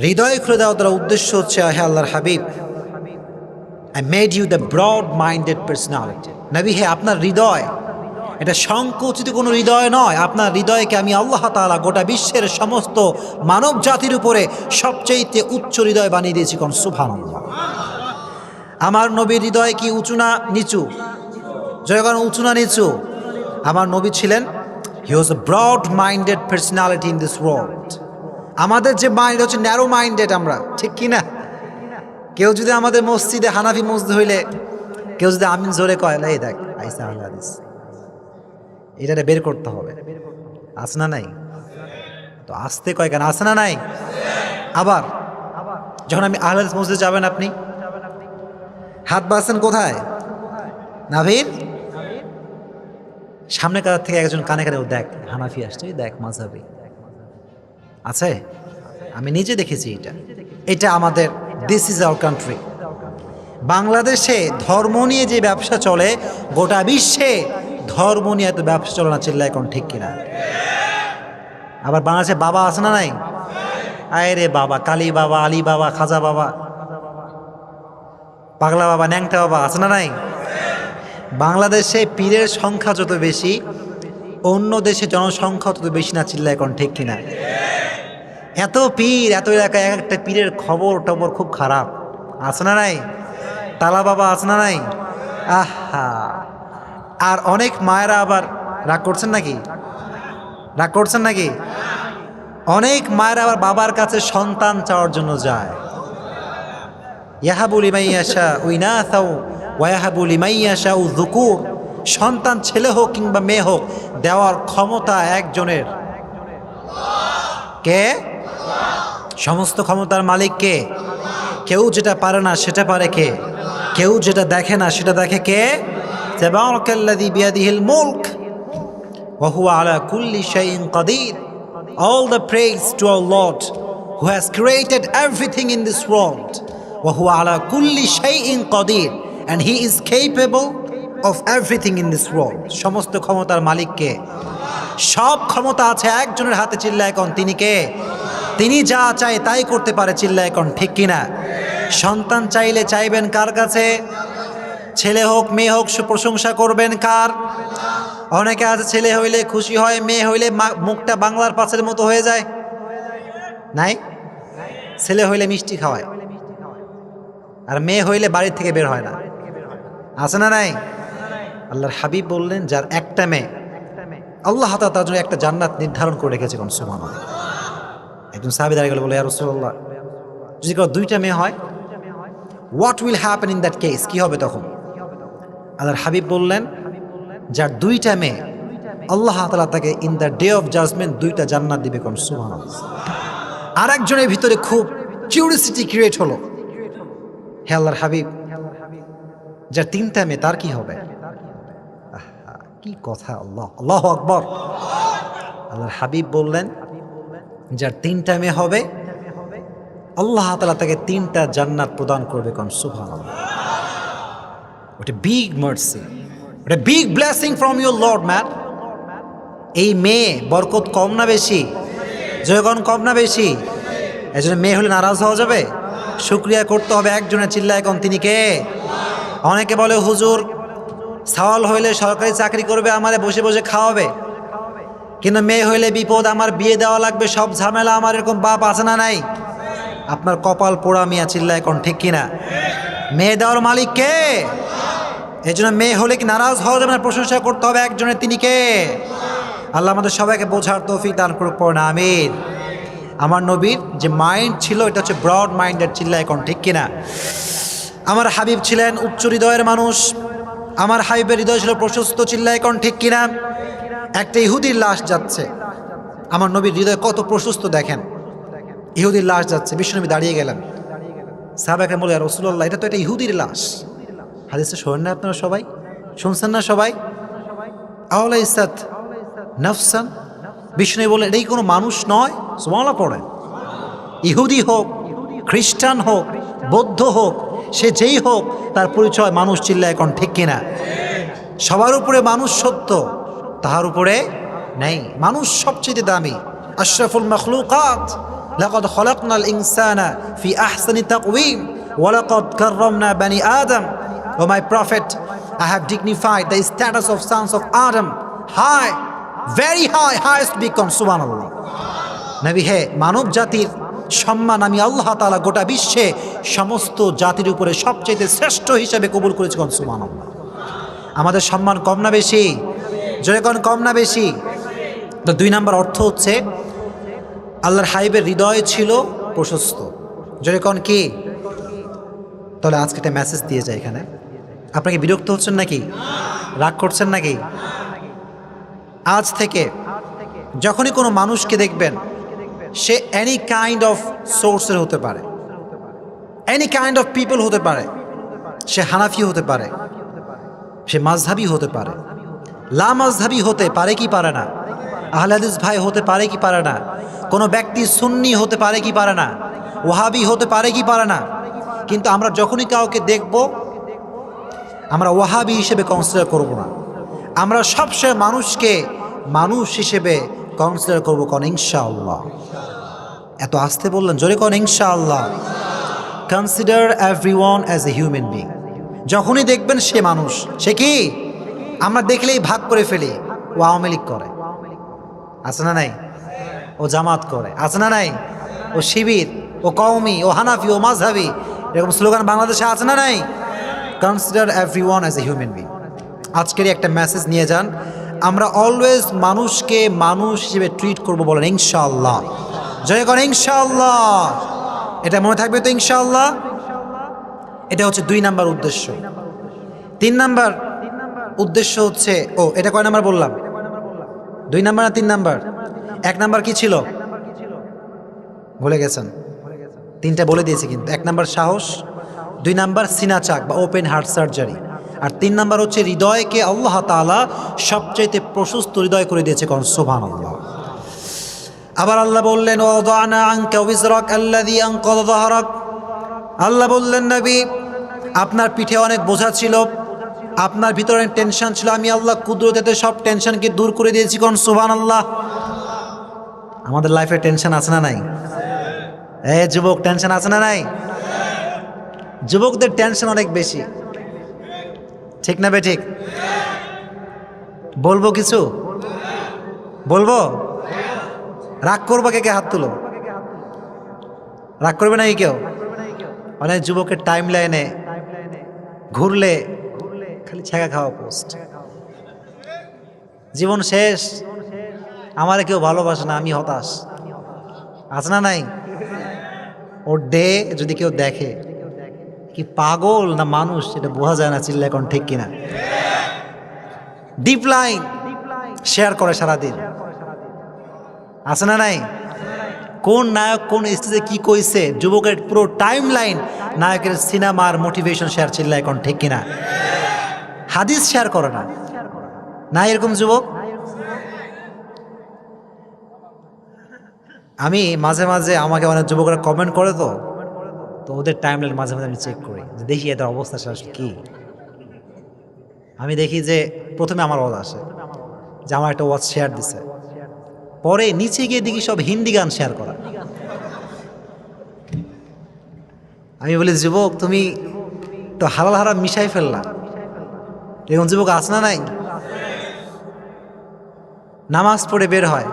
হৃদয় খুলে দেওয়ার দ্বারা উদ্দেশ্য হচ্ছে, হে আল্লাহর Habib, I made you the broad-minded personality. নবী হে, আপনার হৃদয় এটা সংকুচিত কোনো হৃদয় নয়। আপনার হৃদয়কে আমি আল্লাহ তাআলা গোটা বিশ্বের সমস্ত মানব জাতির উপরে সবচেয়ে উচ্চ হৃদয় বানিয়ে দিয়েছি। কোন সুবহানাল্লাহ। আমার নবীর হৃদয় কি উঁচু না নিচু? যখন উঁচু না নিচু? আমার নবী ছিলেন, হি ওয়াজ a broad-minded personality in this world. আমাদের যে মাইন্ড হচ্ছে ন্যারো মাইন্ডেড আমরা, ঠিক কি না? কেউ যদি আমাদের মসজিদে, হানাফি মসজিদ হইলে কেউ যদি আমিন জোরে কয়, এই দেখ আইসা আহলে হাদিস, এটা বের করতে হবে। আছে না নাই? তো আসতে কয় কেন? আছে না নাই? আবার যখন আমি আহলে হাদিস মসজিদে যাবেন, আপনি হাত বাড়াচ্ছেন কোথায়? নাভির সামনে কাতার থেকে একজন কানে কানে, ও দেখ হানাফি আসছে, দেখ মাযহাবি আছে। আমি নিজে দেখেছি এটা। এটা আমাদের, দিস ইজ আওয়ার কান্ট্রি। বাংলাদেশে ধর্ম নিয়ে যে ব্যবসা চলে, গোটা বিশ্বে ধর্ম নিয়ে এত ব্যবসা চলে না। চিল্লায় কোন ঠিক কিনা? আবার বাংলাদেশে বাবা আছে না নাই? আয় রে বাবা, কালী বাবা, আলী বাবা, খাজা বাবা, পাগলা বাবা, ন্যাংটা বাবা, আছে না নাই? বাংলাদেশে পীরের সংখ্যা যত বেশি, অন্য দেশে জনসংখ্যা তত বেশি না। চিল্লায় কোন ঠিক কিনা? এত পীর, এত এলাকায় এক একটা পীরের খবর টবর খুব খারাপ। আছে না নাই? তালা বাবা আছে না নাই? আহা, আর অনেক মায়েরা আবার রাগ করছেন নাকি? রাগ করছেন নাকি? অনেক মায়েরা আবার বাবার কাছে সন্তান চাওয়ার জন্য যায়। ইয়াহাবু লিমান ইয়াশাউ ইনাসাও ওয়া ইয়াহাবু লিমান ইয়াশাউ যুকুর। সন্তান ছেলে হোক কিংবা মেয়ে হোক, দেওয়ার ক্ষমতা একজনের। কে? সমস্ত ক্ষমতার মালিক কে? কেউ যেটা পারে না সেটা পারে কে? কেউ যেটা দেখে না সেটা দেখে কে? তাবারাকাল্লাযী বিয়াদিহিল মুলক ওয়া হুয়া আলা কুল্লি শাইইন Kadir. All the praise to our Lord who has created everything in this world. Wa huwa ala kulli shay'in qadir, and he is capable of everything in this world. সমস্ত ক্ষমতার মালিক কে? সব ক্ষমতা আছে একজনের হাতে। চিল্লায় কোন তিনি কে? তিনি যা চায় তাই করতে পারে, চিল্লায় এখন ঠিক কিনা? সন্তান চাইলে চাইবেন কার কাছে? ছেলে হোক মেয়ে হোক, প্রশংসা করবেন কার? অনেকে আছে ছেলে হইলে খুশি হয়, মেয়ে হইলে মুখটা বাংলার পাঁচের মতো হয়ে যায়। নাই? ছেলে হইলে মিষ্টি খাওয়ায়, আর মেয়ে হইলে বাড়ির থেকে বের হয় না। আছে না নাই? আল্লাহর হাবিব বললেন, যার একটা মেয়ে, আল্লাহ তার জন্য একটা জান্নাত নির্ধারণ করে রেখেছে। কোন সুবহানাল্লাহ। একজন সাহাবী দাঁড়িয়ে গেল, বলে, ইয়া রাসূলুল্লাহ, যদি কারো দুইটা মেয়ে হয়, what will happen in that case? কি হবে তখন? আল্লাহর হাবিব বললেন, যার দুইটা মেয়ে, আল্লাহ তাআলা তাকে in the day of judgement দুইটা জান্নাত দিবে। কোন সুবহানাল্লাহ। আর একজনের ভিতরে খুব কিউরিওসিটি ক্রিয়েট হলো, হে আল্লাহর হাবিব, যার তিনটা মেয়ে তার কি হবে? কি কথা! আল্লাহ, আল্লাহু আকবার। আল্লাহর হাবিব বললেন, যার তিনটা মেয়ে হবে, আল্লাহ তাআলা তাকে তিনটা জান্নাত প্রদান করবে। কোন সুবহানাল্লাহ। What a big mercy, what a big blessing from your Lord, man. এই মেয়ে বরকত কম না বেশি? জয়গণ কম না বেশি? এজন্য মেয়ে হলে নারাজ হওয়া যাবে? শুকরিয়া করতে হবে একজনের, চিল্লায় কোন, তিনি কে? অনেকে বলে, হুজুর সওয়াল হইলে সরকারি চাকরি করবে, আমারে বসে বসে খাওয়াবে, কিন্তু মেয়ে হইলে বিপদ, আমার বিয়ে দেওয়া লাগবে, সব ঝামেলা আমার। এরকম বাপ আছে না নাই? আপনার কপাল পোড়া মিয়া, চিল্লায় কোন ঠিক কিনা? মেয়ে দেওয়ার মালিক কে? এই জন্য মেয়ে হলে কি নারাজ হওয়া যাবে না, প্রশংসা করতে হবে একজনের, তিনি কে? আল্লাহ আমাদের সবাইকে বোঝার তৌফিক দান করুক, পড়ে না আমিন। আমার নবীর যে মাইন্ড ছিল, এটা হচ্ছে ব্রড মাইন্ডেড, চিল্লায় কোন ঠিক কিনা? আমার হাবিব ছিলেন উচ্চ হৃদয়ের মানুষ, আমার হাবিবের হৃদয় ছিল প্রশস্ত, চিল্লায় কোন ঠিক কিনা? একটা ইহুদির লাশ যাচ্ছে, আমার নবীর হৃদয় কত প্রশস্ত দেখেন। ইহুদির লাশ যাচ্ছে, বিশ্বনবী দাঁড়িয়ে গেলেন। সাহাবাকে বলে, ইয়া রাসূলুল্লাহ, এটা তো একটা ইহুদির লাশ। হাদিসে শোনেন না আপনারা সবাই? শুনছেন না সবাই? আওলাইসাত নাফসান। বিষ্ণু বলে, এটাই কোনো মানুষ নয়? সুবহানাল্লাহ পড়েন। ইহুদি হোক, খ্রিস্টান হোক, বৌদ্ধ হোক, সে যেই হোক, তার পরিচয় মানুষ, চিল্লায় এখন ঠিক কিনা? সবার উপরে মানুষ সত্য, তাহার উপরে নেই। মানুষ সবচেয়ে দামি, আশরাফুল মাখলুকাত। লাকাদ খালাকনাল ইনসানা ফি আহসানি তাকওয়িম ওয়া লাকাদ কাররামনা বানি আদম। O my prophet, I have dignified the status of sons of Adam high, very high, highest become. সুবহানাল্লাহ। নবী হে, মানব জাতির সম্মান আমি আল্লাহ তাআলা গোটা বিশ্বে সমস্ত জাতির উপরে সবচেয়ে শ্রেষ্ঠ হিসেবে কবুল করেছি। কোন সুবহানাল্লাহ। আমাদের সম্মান কম না বেশি? জোরে কোন, কম না বেশি? তো দুই নাম্বার অর্থ হচ্ছে, আল্লাহর হাবিবের হৃদয় ছিল প্রশস্ত। জোরে কোন কি? তাহলে আজকে একটা মেসেজ দিয়ে যায় এখানে। আপনাকে বিরক্ত হচ্ছেন নাকি? রাগ করছেন নাকি? আজ থেকে যখনই কোনো মানুষকে দেখবেন, সে এনি কাইন্ড অফ সোর্সের হতে পারে, এনি কাইন্ড অফ পিপল হতে পারে, সে হানাফি হতে পারে, সে মাযহাবি হতে পারে, লা মাযহাবি হতে পারে কি পারে না, আহলে হাদিস ভাই হতে পারে কি পারে না, কোনো ব্যক্তি সুন্নি হতে পারে কি পারে না, ওয়াহাবি হতে পারে কি পারে না। কিন্তু আমরা যখনই কাউকে দেখব, আমরা ওয়াহাবি হিসেবে কনসিডার করব না, আমরা সবসময় মানুষকে মানুষ হিসেবে কনসিডার করবো। কোন ইনশাআল্লাহ। এত আসতে বললেন, জোরে কোন ইনশাআল্লাহ। Consider everyone as a human being. যখনই দেখবেন সে মানুষ, সে কি? আমরা দেখলেই ভাগ করে ফেলি, ও আওয়ামী লীগ করে, আছে না নাই? ও জামাত করে, আছে না নাই? ও শিবির, ও কওমি, ও হানাফি, ও মাযহাবি, এরকম স্লোগান বাংলাদেশে আছে না নাই? Consider everyone as a human being. আজকের একটা মেসেজ নিয়ে যান, আমরা অলওয়েজ মানুষকে মানুষ হিসেবে ট্রিট করবো, বলেন ইনশাআল্লাহ। জয় করেন ইনশাআল্লাহ। এটা মনে থাকবে তো ইনশাআল্লাহ। এটা হচ্ছে 2 নাম্বার উদ্দেশ্য। 3 নাম্বার উদ্দেশ্য হচ্ছে, ও এটা কয় নাম্বার বললাম? 2 নাম্বার না 3 নাম্বার? 1 নাম্বার কি ছিল? ভুলে গেছেন? 3টা বলে দিয়েছি কিন্তু। 1 নাম্বার সাহস, 2 নাম্বার সিনা চাক বা ওপেন হার্ট সার্জারি, আর 3 নাম্বার হচ্ছে হৃদয়কে আল্লাহ তাআলা সবচাইতে প্রশস্ত হৃদয় করে দিয়েছে। কোন সুবহানাল্লাহ। আবার আল্লাহ বললেন, ওয়াদানা আনকা ওয়িজরাক আল্লাযী আনকাযা যাহরাক। আল্লাহ বললেন, নবী, আপনার পিঠে অনেক বোঝা ছিল, আপনার ভিতরে অনেক টেনশন ছিল, আমি আল্লাহ কুদরতে সব টেনশনকে দূর করে দিয়েছি। কোন সুবহানাল্লাহ। আমাদের লাইফে টেনশন আছে না নাই? যুবক টেনশন আছে না নাই? যুবকদের টেনশন অনেক বেশি, ঠিক না বে ঠিক? বলবো কিছু বলবো? রাগ করবো? কে কে হাত তুলো। রাগ করবে নাকি কেউ? অনেক যুবকের টাইম লাইনে ঘুরলে খালি ছেঁকা খাওয়া পোস্ট, জীবন শেষ, আমারে কেউ ভালোবাসে না, আমি হতাশ। আছে না নাই? ওর ডে যদি কেউ দেখে, কি পাগল না মানুষ এটা বোঝা যায় না, চিল্লা এখন ঠিক কিনা? ডিপ লাইন শেয়ার করে সারাদিন, আছে না নাই? কোন নায়ক কোন স্টেজে কি কইছে, যুবকের পুরো টাইম লাইন নায়কের সিনেমার মোটিভেশন শেয়ার, চিল্লা এখন ঠিক কিনা? হাদিস শেয়ার করে না, না এরকম যুবক? আমি মাঝে মাঝে আমাকে অনেক যুবকরা কমেন্ট করে, তো ওদের টাইম লাইন মাঝে মাঝে আমি চেক করি, যে দেখি এদের অবস্থা আসলে কি। আমি দেখি যে প্রথমে আমার ওয়াজ আসে, যে আমার একটা ওয়াজ শেয়ার দিছে, পরে নিচে গিয়ে দেখি সব হিন্দি গান শেয়ার করা। আমি বলি, যুবক তুমি তো হালাল হারাম মিশাই ফেললা। এরকম যুবক আছে না নাই? নামাজ পড়ে বের হয়,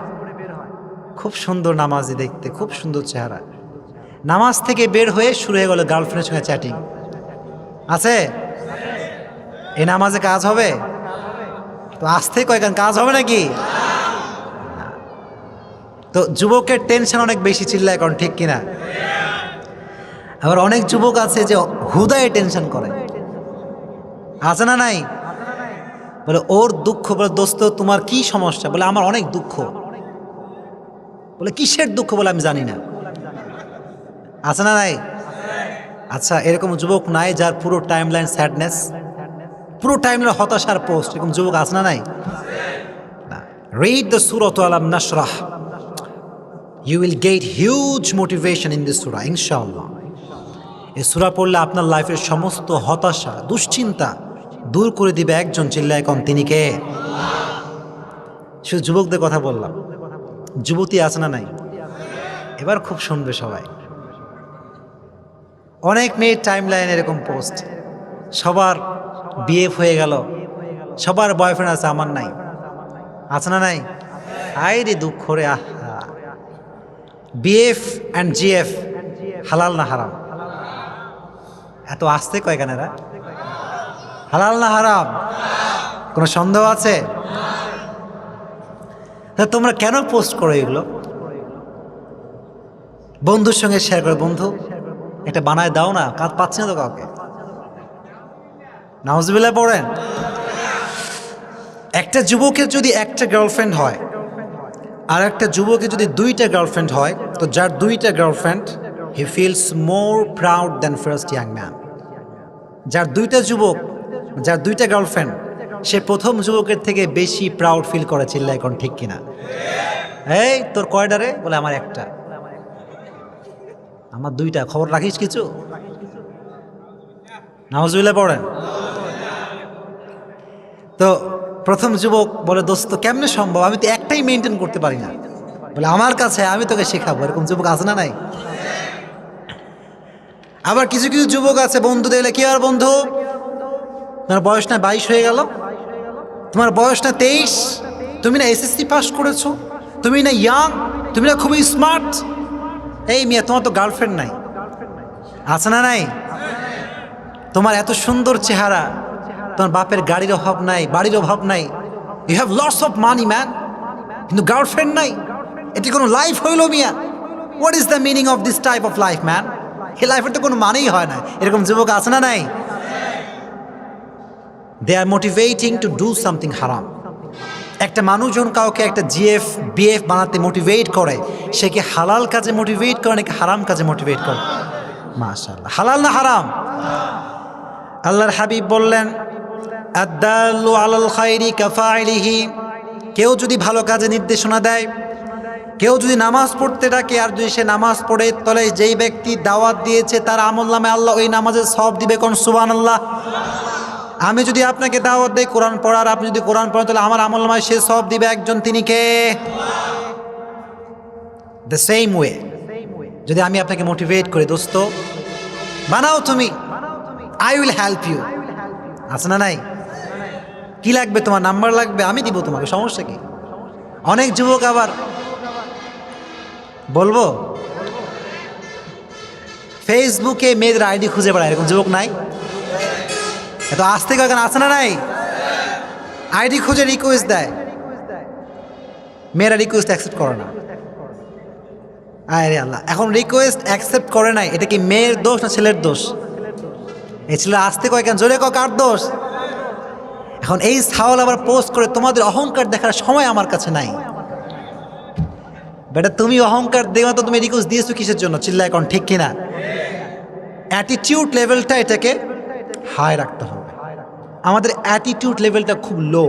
খুব সুন্দর নামাজি দেখতে, খুব সুন্দর চেহারা, নামাজ থেকে বের হয়ে শুরু হয়ে গেল গার্লফ্রেন্ডের সঙ্গে চ্যাটিং। আছে? এই নামাজে কাজ হবে? তো আসতে কয়েকখান কাজ হবে নাকি? তো যুবকের টেনশন অনেক বেশি, চিল্লা এখন ঠিক কিনা? আবার অনেক যুবক আছে যে হুদায় টেনশন করে, আছে না নাই? বলে ওর দুঃখ, বলে দোস্ত তোমার কি সমস্যা? বলে আমার অনেক দুঃখ। বলে কিসের দুঃখ? বলে আমি জানি না। আছে না নাই? আচ্ছা, এরকম যুবক নাই যার পুরো টাইম লাইন স্যাডনেস, পুরো টাইম লাইন হতাশার পোস্ট? এরকম যুবক আছে না নাই? রিড দ্য সূরা আলাম নাশরাহ, you will get huge motivation in this সূরা, ইনশাআল্লাহ। এই সূরা পড়লে আপনার লাইফের সমস্ত হতাশা, দুশ্চিন্তা দূর করে দিবে একজন, চিল্লায় এখন তিনি কে? শুধু যুবকদের কথা বললাম, যুবতী আছে না নাই? এবার খুব শুনবে সবাই। অনেক মেয়ের টাইম লাইন এরকম পোস্ট, সবার বিএফ হয়ে গেল, সবার বয়ফ্রেন্ড আছে, আমার নাই। আছে না নাই? আয় রে দুঃখ রে, আহা। বিএফ অ্যান্ড জিএফ হালাল না হারাম? এত আসতে কয়খানেরা? হালাল না হারাম? কোনো সন্দেহ আছে? তোমরা কেন পোস্ট করো এগুলো? বন্ধুর সঙ্গে শেয়ার করো, বন্ধু এটা বানায় দাও না, কাজ পাচ্ছি না তো কাউকে। নাউজুবিল্লাহ পড়েন। একটা যুবকের যদি একটা গার্লফ্রেন্ড হয়, আর একটা যুবকের যদি দুইটা গার্লফ্রেন্ড হয়, তো যার দুইটা girlfriend he feels more proud than first young man. যার দুইটা যুবক, যার দুইটা গার্লফ্রেন্ড, সে প্রথম যুবকের থেকে বেশি প্রাউড ফিল করে, চিল্লা এখন ঠিক কিনা? এই তোর কয়টা রে? বলে আমার একটা। আমার দুইটা। খবর রাখিস কিছু? নাউজুবিল্লাহ পড়েন। তো প্রথম যুবক বলে, দোস্ত কেমনে সম্ভব, আমি তো একটাই মেনটেন করতে পারি না। বলে আমার কাছে, আমি তোকে শেখাবো। এরকম যুবক আছে না নাই? আবার কিছু কিছু যুবক আছে, বন্ধু দেখলে, কি আর বন্ধু তোমার বয়স না 22 হয়ে গেল, তোমার বয়স না 23, তুমি না এসএসসি পাস করেছো, তুমি না ইয়াং, তুমি না খুবই স্মার্ট। এই মিয়া, তোমার তো গার্লফ্রেন্ড নাই। আছে না নাই? তোমার এত সুন্দর চেহারা, তোমার বাপের গাড়ির অভাব নাই, বাড়ির অভাব নাই, you have lots of money man, কিন্তু গার্লফ্রেন্ড নাই। এটি কোনো লাইফ হইল মিয়া? What is the meaning of this type of life man? এই লাইফের তো কোনো মানেই হয় না। এরকম যুবক আছে না নাই? দে আর মোটিভেটিং টু ডু সামথিং হারাম। একটা মানুষ যখন কাউকে একটা জিএফ বিএফ বানাতে মোটিভেট করে, সে কি হালাল কাজে মোটিভেট করে নাকি হারাম কাজে মোটিভেট করে? মাশাআল্লাহ। হালাল না হারাম? আল্লাহর হাবিব বললেন, আদ-দাল্লু আলাল খায়রি কাফাইলিহি। কেউ যদি ভালো কাজে নির্দেশনা দেয়, কেউ যদি নামাজ পড়তে ডাকে, আর যদি সে নামাজ পড়ে, তাহলে যেই ব্যক্তি দাওয়াত দিয়েছে তার আমলনামায় আল্লাহ ওই নামাজের সওয়াব দিবে। কোন সুবহানাল্লাহ। আমি যদি আপনাকে দাওয়াত দেই কোরআন পড়ার, আপনি যদি কোরআন পড়েন, তাহলে আমার আমলনামায় সে সওয়াব দিবে একজন, তিনি কে? দ্য সেম ওয়ে যদি আমি আপনাকে মোটিভেট করি, দোস্ত বানাও তুমি, আই উইল হেল্প ইউ, আছে না নাই? কি লাগবে তোমার? নাম্বার লাগবে, আমি দিব তোমাকে, সমস্যা কি? অনেক যুবক আবার বলবো ফেসবুকে মেয়েদের আইডি খুঁজে বেড়ায়, এরকম যুবক নাই? এত আসতে কখন, আছে না নাই? আইডি খুঁজে রিকোয়েস্ট দেয়, মেয়েরা রিকোয়েস্ট অ্যাকসেপ্ট করে না। আরে আল্লাহ, এখন রিকোয়েস্ট অ্যাকসেপ্ট করে নাই, এটা কি মেয়ের দোষ না ছেলের দোষ? এই ছেলে আসতে কয় কেন, জোরে কার দোষ? এখন এই সাওয়াল আবার পোস্ট করে, তোমাদের অহংকার দেখার সময় আমার কাছে নাই। বেটা তুমি অহংকার দেওয়া, তো তুমি রিকোয়েস্ট দিয়েছো কিসের জন্য? চিল্লা এখন, ঠিক কিনা? অ্যাটিটিউড লেভেলটা এটাকে হাই রাখতে হবে। আমাদের অ্যাটিটিউড লেভেলটা খুব লো,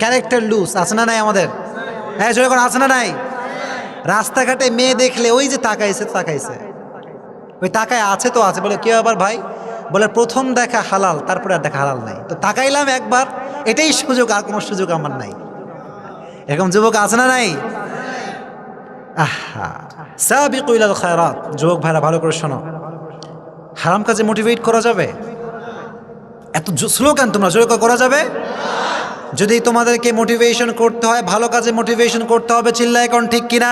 ক্যারেক্টার লুজ, আছে না নাই আমাদের? হ্যাঁ জোরে এখন, আছে না নাই? রাস্তাঘাটে মেয়ে দেখলে ওই যে তাকাইছে, ওই তাকায় আছে তো আছে, বলে কেউ আবার ভাই বলে প্রথম দেখা হালাল, তারপরে আর দেখা হালাল নাই, তো তাকাইলাম একবার, এটাই সুযোগ, আর কোনো সুযোগ আমার নাই। এরকম যুবক আছে না নাই? আহা, সাবিকু ইলাল খায়রাত। যুবক ভাইরা ভালো করে শোনো, হারাম কাজে মোটিভেট করা যাবে? এত স্লোগান তোমরা, জোরে করা যাবে? যদি তোমাদেরকে মোটিভেশন করতে হয়, ভালো কাজে মোটিভেশন করতে হবে, চিল্লা এখন, ঠিক কিনা?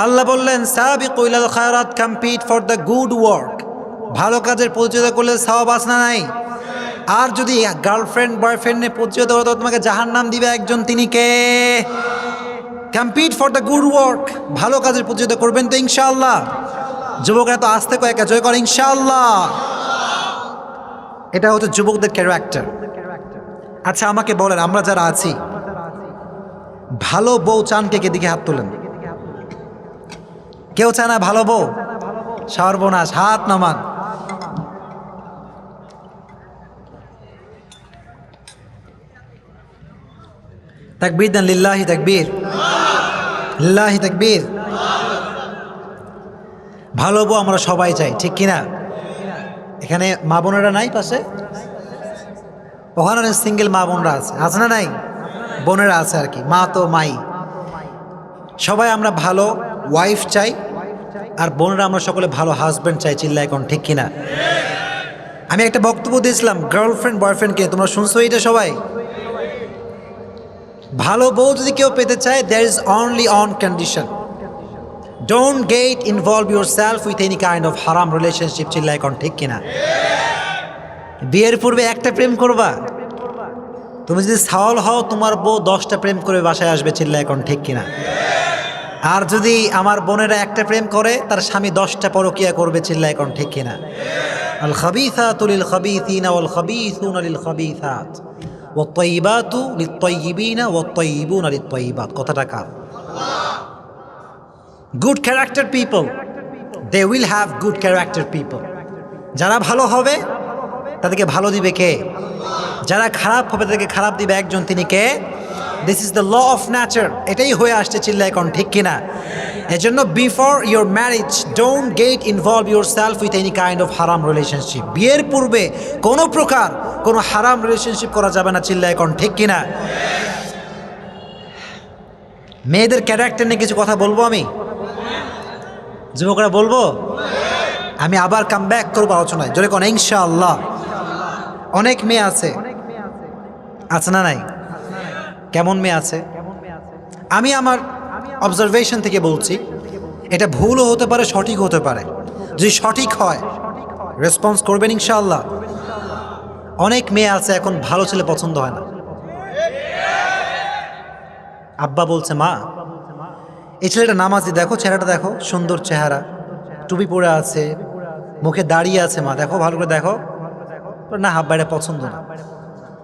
আল্লাহ বললেন সাবিকু ইলাল খায়রাত, compete for the good work. ভালো কাজের প্রতিযোগিতা করলে সওয়াব আছে না নাই? আর যদি গার্লফ্রেন্ড বয়ফ্রেন্ডে প্রতিযোগিতা করো, তো তোমাকে জাহান্নাম দিবে একজন, তিনি কে? Compete for the good work, ভালো কাজের প্রতিযোগিতা করবেন তো ইনশাআল্লাহ। যুবকরা তো আসতে কয়েকা জয় করে ইনশাআল্লাহ। এটা হচ্ছে যুবকদের ক্যারেক্টার। আচ্ছা আমাকে বলেন, আমরা যারা আছি, ভালো বউ চান কে? দিকে হাত তোলেন। কেউ চায় না ভালো বউ? সর্বনাশ, হাত নামান। তাকবীর দেন, লিল্লাহি তাকবীর, লিল্লাহি তাকবীর। ভালো বউ আমরা সবাই চাই, ঠিক কিনা? এখানে মা বোনেরা নাই পাশে? ওখানে সিঙ্গেল মা বোনরা আছে, আছে না নাই? বোনেরা আছে আর কি, মা তো মাই। সবাই আমরা ভালো ওয়াইফ চাই, আর বোনেরা আমরা সকলে ভালো হাজব্যান্ড চাই, চিল্লা এখন, ঠিক কিনা? আমি একটা বক্তব্য দিয়েছিলাম গার্লফ্রেন্ড বয়ফ্রেন্ডকে, তোমরা শুনছো এটা সবাই? ভালো বউ যদি কেউ পেতে চায়, there is only on condition, don't get involve yourself with any kind of haram relationship, চিল্লা এখন, ঠিক কিনা? বিয়ের পূর্বে একটা প্রেম করবা? তুমি যদি সাওয়াল হও, তোমার বউ 10টা প্রেম করে বাসায় আসবে, চিল্লা এখন, ঠিক কিনা? আর যদি আমার বোনেরা একটা প্রেম করে, তার স্বামী 10টা পরকিয়া করবে, চিল্লা এখন, ঠিক কিনা? আল খাবিসাতু লিল খাবিসিনা ওয়াল খাবিসুনা লিল খাবিসাত ওয়াত তাইয়িবাতু লিত তাইয়িবিনা ওয়াত তাইয়িবুনা লিত তাইয়িবাত। কথাটা কার? Good character people, they will have good character people. যারা ভালো হবে তাদেরকে ভালো দিবে কে? যারা খারাপ হবে তাদেরকে খারাপ দিবে একজন, তিনি কে? This is the law of nature, এটাই হয়ে আসছে, চিল্লা এখন, ঠিক কিনা? এজন্য before your marriage don't get involve yourself with any kind of হারাম রিলেশনশিপ। বিয়ের পূর্বে কোনো প্রকার কোনো হারাম রিলেশনশিপ করা যাবে না, চিল্লা এখন, ঠিক কিনা? মেয়েদের ক্যারেক্টার নিয়ে কিছু কথা বলবো আমি, যুবকরা বলবো। আমি আবার কাম ব্যাক করবো আলোচনায়, জোরে কোন ইনশাআল্লাহ। অনেক মেয়ে আছে, আছে না নাই? কেমন মেয়ে আছে? আমি আমার অবজারভেশন থেকে বলছি, এটা ভুলও হতে পারে, সঠিক হতে পারে। যদি সঠিক হয় রেসপন্স করবেন ইনশাআল্লাহ। অনেক মেয়ে আছে এখন ভালো ছেলে পছন্দ হয় না। আব্বা বলছে, মা এই ছেলেটা নামাজি, দেখো চেহারাটা দেখো, সুন্দর চেহারা, টুপি পরে আছে, মুখে দাঁড়িয়ে আছে, মা দেখো ভালো করে দেখো। না আব্বা এটা পছন্দ না,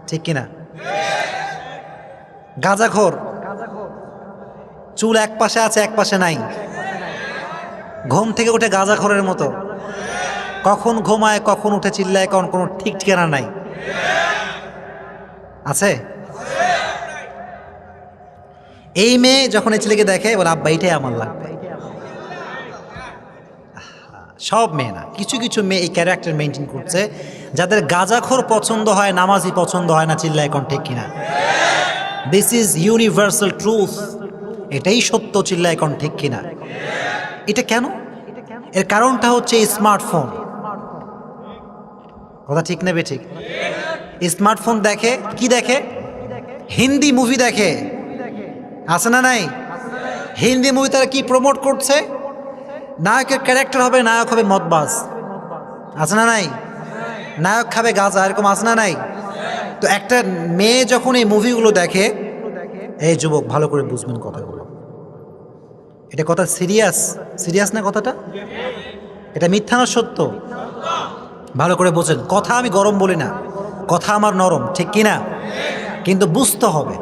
ঠিক কিনা? গাঁজাখোর, চুল এক পাশে আছে এক পাশে নাই, ঘুম থেকে উঠে গাঁজাখোরের মতো, কখন ঘুমায় কখন উঠে চিল্লায়, কোনো ঠিক ঠিকানা নাই, আছে? এই মেয়ে যখন এই ছেলেকে দেখে বলে, আব্বা এইটাই আমার লাগবে। সব মেয়ে না, কিছু কিছু মেয়ে এই ক্যারেক্টার মেনটেন করছে, যাদের গাঁজাখোর পছন্দ হয়, নামাজি পছন্দ হয় না, চিল্লা এখন, ঠিক কিনা? দিস ইজ ইউনিভার্সাল ট্রুথ, এটাই সত্য, চিল্লা এখন, ঠিক কিনা? এটা কেন? এর কারণটা হচ্ছে স্মার্টফোন। কথা ঠিক নেবে ঠিক? স্মার্টফোন দেখে, কি দেখে? হিন্দি মুভি দেখে, আছে না নাই? হিন্দি মুভি তারা কি প্রমোট করছে? নায়কের ক্যারেক্টার হবে, নায়ক হবে মদবাজ, আছে না নাই? নায়ক খাবে গাঁজা, এরকম আছে না নাই? তো একটা মেয়ে যখন এই মুভিগুলো দেখে, এই যুবক ভালো করে বুঝবেন কথাগুলো, এটা কথা সিরিয়াস, সিরিয়াস না কথাটা? এটা মিথ্যা না সত্য? ভালো করে বোঝেন, কথা আমি গরম বলি না, কথা আমার নরম, ঠিক কিনা? কিন্তু বুঝতে হবে,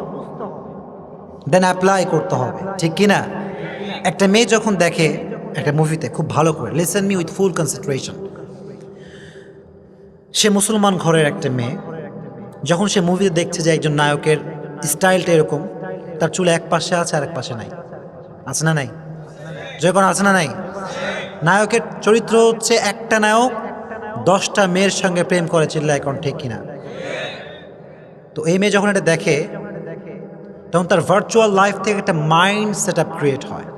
দেন অ্যাপ্লাই করতে হবে, ঠিক কিনা? একটা মেয়ে যখন দেখে একটা মুভিতে, খুব ভালো করে listen me with full concentration, সে মুসলমান ঘরের একটা মেয়ে, যখন সে মুভিতে দেখছে যে একজন নায়কের স্টাইলটা এরকম, তার চুল এক পাশে আছে আর এক পাশে নাই, আছে না নাই? যখন আছে না নাই? নায়কের চরিত্র হচ্ছে একটা নায়ক 10টা মেয়ের সঙ্গে প্রেম করে, চিল্লায় এখন ঠিক কিনা? তো এই মেয়ে যখন এটা দেখে, তখন তার ভার্চুয়াল লাইফ থেকে একটা মাইন্ড সেট আপ ক্রিয়েট হয়।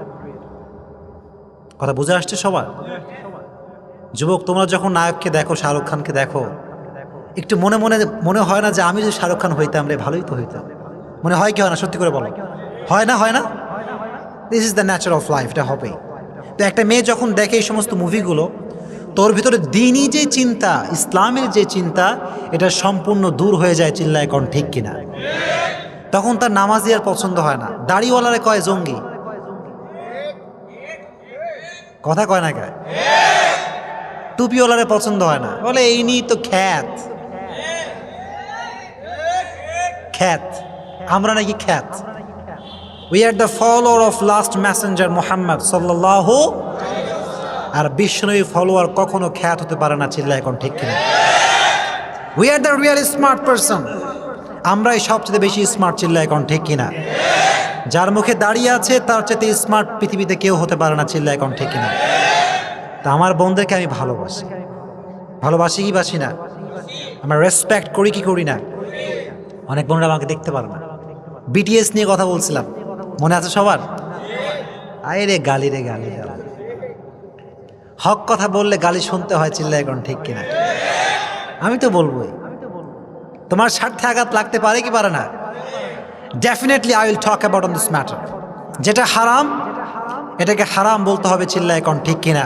কথা বুঝে আসছে সবার? যুবক, তোমরা যখন নায়ককে দেখো, শাহরুখ খানকে দেখো, একটু মনে মনে মনে হয় না যে আমি যদি শাহরুখ খান হইতাম রে, ভালোই তো হইতাম? মনে হয় কি হয় না? সত্যি করে বলো, হয় না? হয় না? This is the Nature of life, এটা হবেই। তো একটা মেয়ে যখন দেখে এই সমস্ত মুভিগুলো, তোর ভিতরে দিনই যে চিন্তা, ইসলামের যে চিন্তা, এটা সম্পূর্ণ দূর হয়ে যায়, চিল্লায় এখন ঠিক কিনা? তখন তার নামাজি আর পছন্দ হয় না, দাড়িওয়ালারে কয় জঙ্গি, কথা কয় না গায়? টুপিওয়ালারে পছন্দ হয় না, বলে এই নিয়ে তো খ্যাত, খ্যাত, আমরা নাকি খ্যাত। We are the follower of last Messenger Muhammad সাল্লাল্লাহু, আর বিশ্বনবী ফলোয়ার কখনো খ্যাত হতে পারে না, চিল্লায় এখন ঠিক কিনা? We are the real smart person, আমরাই সবচেয়ে বেশি স্মার্ট, চিল্লায় এখন ঠিক কিনা? যার মুখে দাঁড়িয়ে আছে তার চেয়ে স্মার্ট পৃথিবীতে কেউ হতে পারে না, চিল্লায় এখন ঠিক কিনা? তা আমার বোনদেরকে আমি ভালোবাসি, ভালোবাসি কি বাসি না? আমরা রেসপেক্ট করি কি করি না? অনেক বোনরা আমাকে দেখতে পারে না, বিটিএস নিয়ে কথা বলছিলাম, মনে আছে সবার? আয় রে গালি, রে গালি, হক কথা বললে গালি শুনতে হয়, চিল্লায় এখন ঠিক কিনা? আমি তো বলবোই, তোমার স্বার্থে আঘাত লাগতে পারে কি পারে না? Definitely I will talk about on this matter. যেটা হারাম এটাকে হারাম বলতে হবে, চিল্লায় এখন ঠিক কিনা?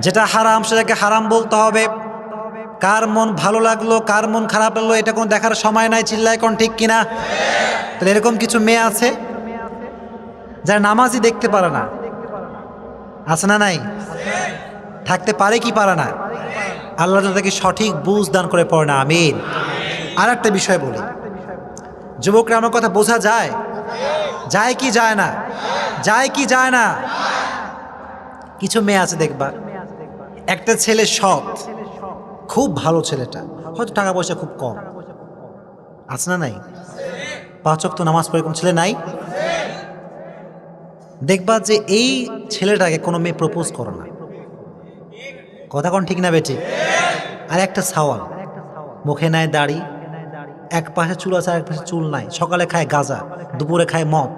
যেটা হারাম সেটাকে হারাম বলতে হবে। কার মন ভালো লাগলো, কার মন খারাপ লাগলো, এটা কোনো দেখার সময় নাই, চিল্লায় এখন ঠিক কিনা? তাহলে এরকম কিছু মেয়ে আছে যারা নামাজই দেখতে পারে না, আছে না নাই? থাকতে পারে কি পারে না? আল্লাহ তাদেরকে সঠিক বুঝ দান করে পড়ে না, আমিন। আর একটা বিষয় বলি, যুবকরা আমার কথা বোঝা যায়? যায় কি যায় না? যায় কি যায় না? কিছু মেয়ে আছে দেখবা, একটা ছেলে সৎ, খুব ভালো ছেলেটা, হয়তো টাকা পয়সা খুব কম, আছে না নাই? 5 ওয়াক্ত নামাজ পড়ে কোন ছেলে নাই? দেখবা যে এই ছেলেটাকে কোনো মেয়ে প্রপোজ করে না, কথা কোন ঠিক না বেটি? আর একটা সাওয়াল, মুখে নাই দাড়ি, এক পাশে চুল আছে আর এক পাশে চুল নাই, সকালে খায় গাঁজা, দুপুরে খায় মদ,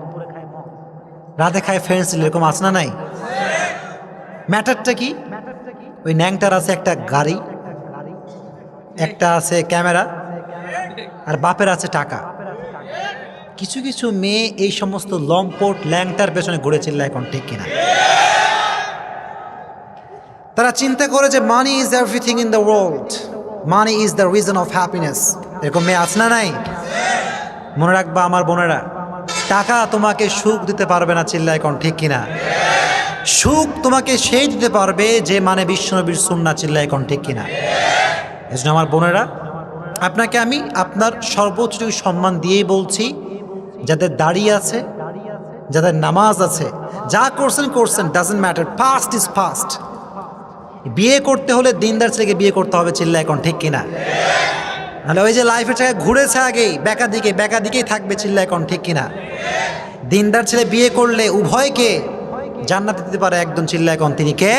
রাতে খায় ফেন্সিল, এরকম আছে না নাই? ম্যাটারটা কি? ওই ন্যাংটার আছে একটা গাড়ি, একটা আছে ক্যামেরা, আর বাপের আছে টাকা। কিছু কিছু মেয়ে এই সমস্ত লম্পট ল্যাংটার পেছনে ঘুরে, চিল্লায় এখন ঠিক কিনা? তারা চিন্তা করে যে money is everything in the world, money is the reason of happiness. এরকম মেয়ে আছে না নাই? মনে রাখবা আমার বোনেরা, টাকা তোমাকে সুখ দিতে পারবে না, চিল্লায় এখন ঠিক কিনা? সুখ তোমাকে সেই দিতে পারবে যে মানে বিশ্বনবীর সুন্নাহ, চিল্লায় এখন ঠিক কিনা? এজন্য আমার বোনেরা, আপনাকে আমি আপনার সর্বোচ্চ সম্মান দিয়েই বলছি, যাদের দাড়ি আছে, যাদের নামাজ আছে, যা করছেন করছেন, doesn't matter, past is past. বিয়ে করতে হলে দিনদার ছেলেকে বিয়ে করতে হবে, চিল্লায় এখন ঠিক কিনা? নাহলে ওই যে লাইফের টাকা ঘুরেছে আগেই বেকা দিকে, বেকা দিকেই থাকবে, চিল্লায় এখন ঠিক কিনা? দিনদার ছেলে বিয়ে করলে উভয়কে জান্নাতে দিতে পারে একজন, চিল্লায় এখন তিনি কে?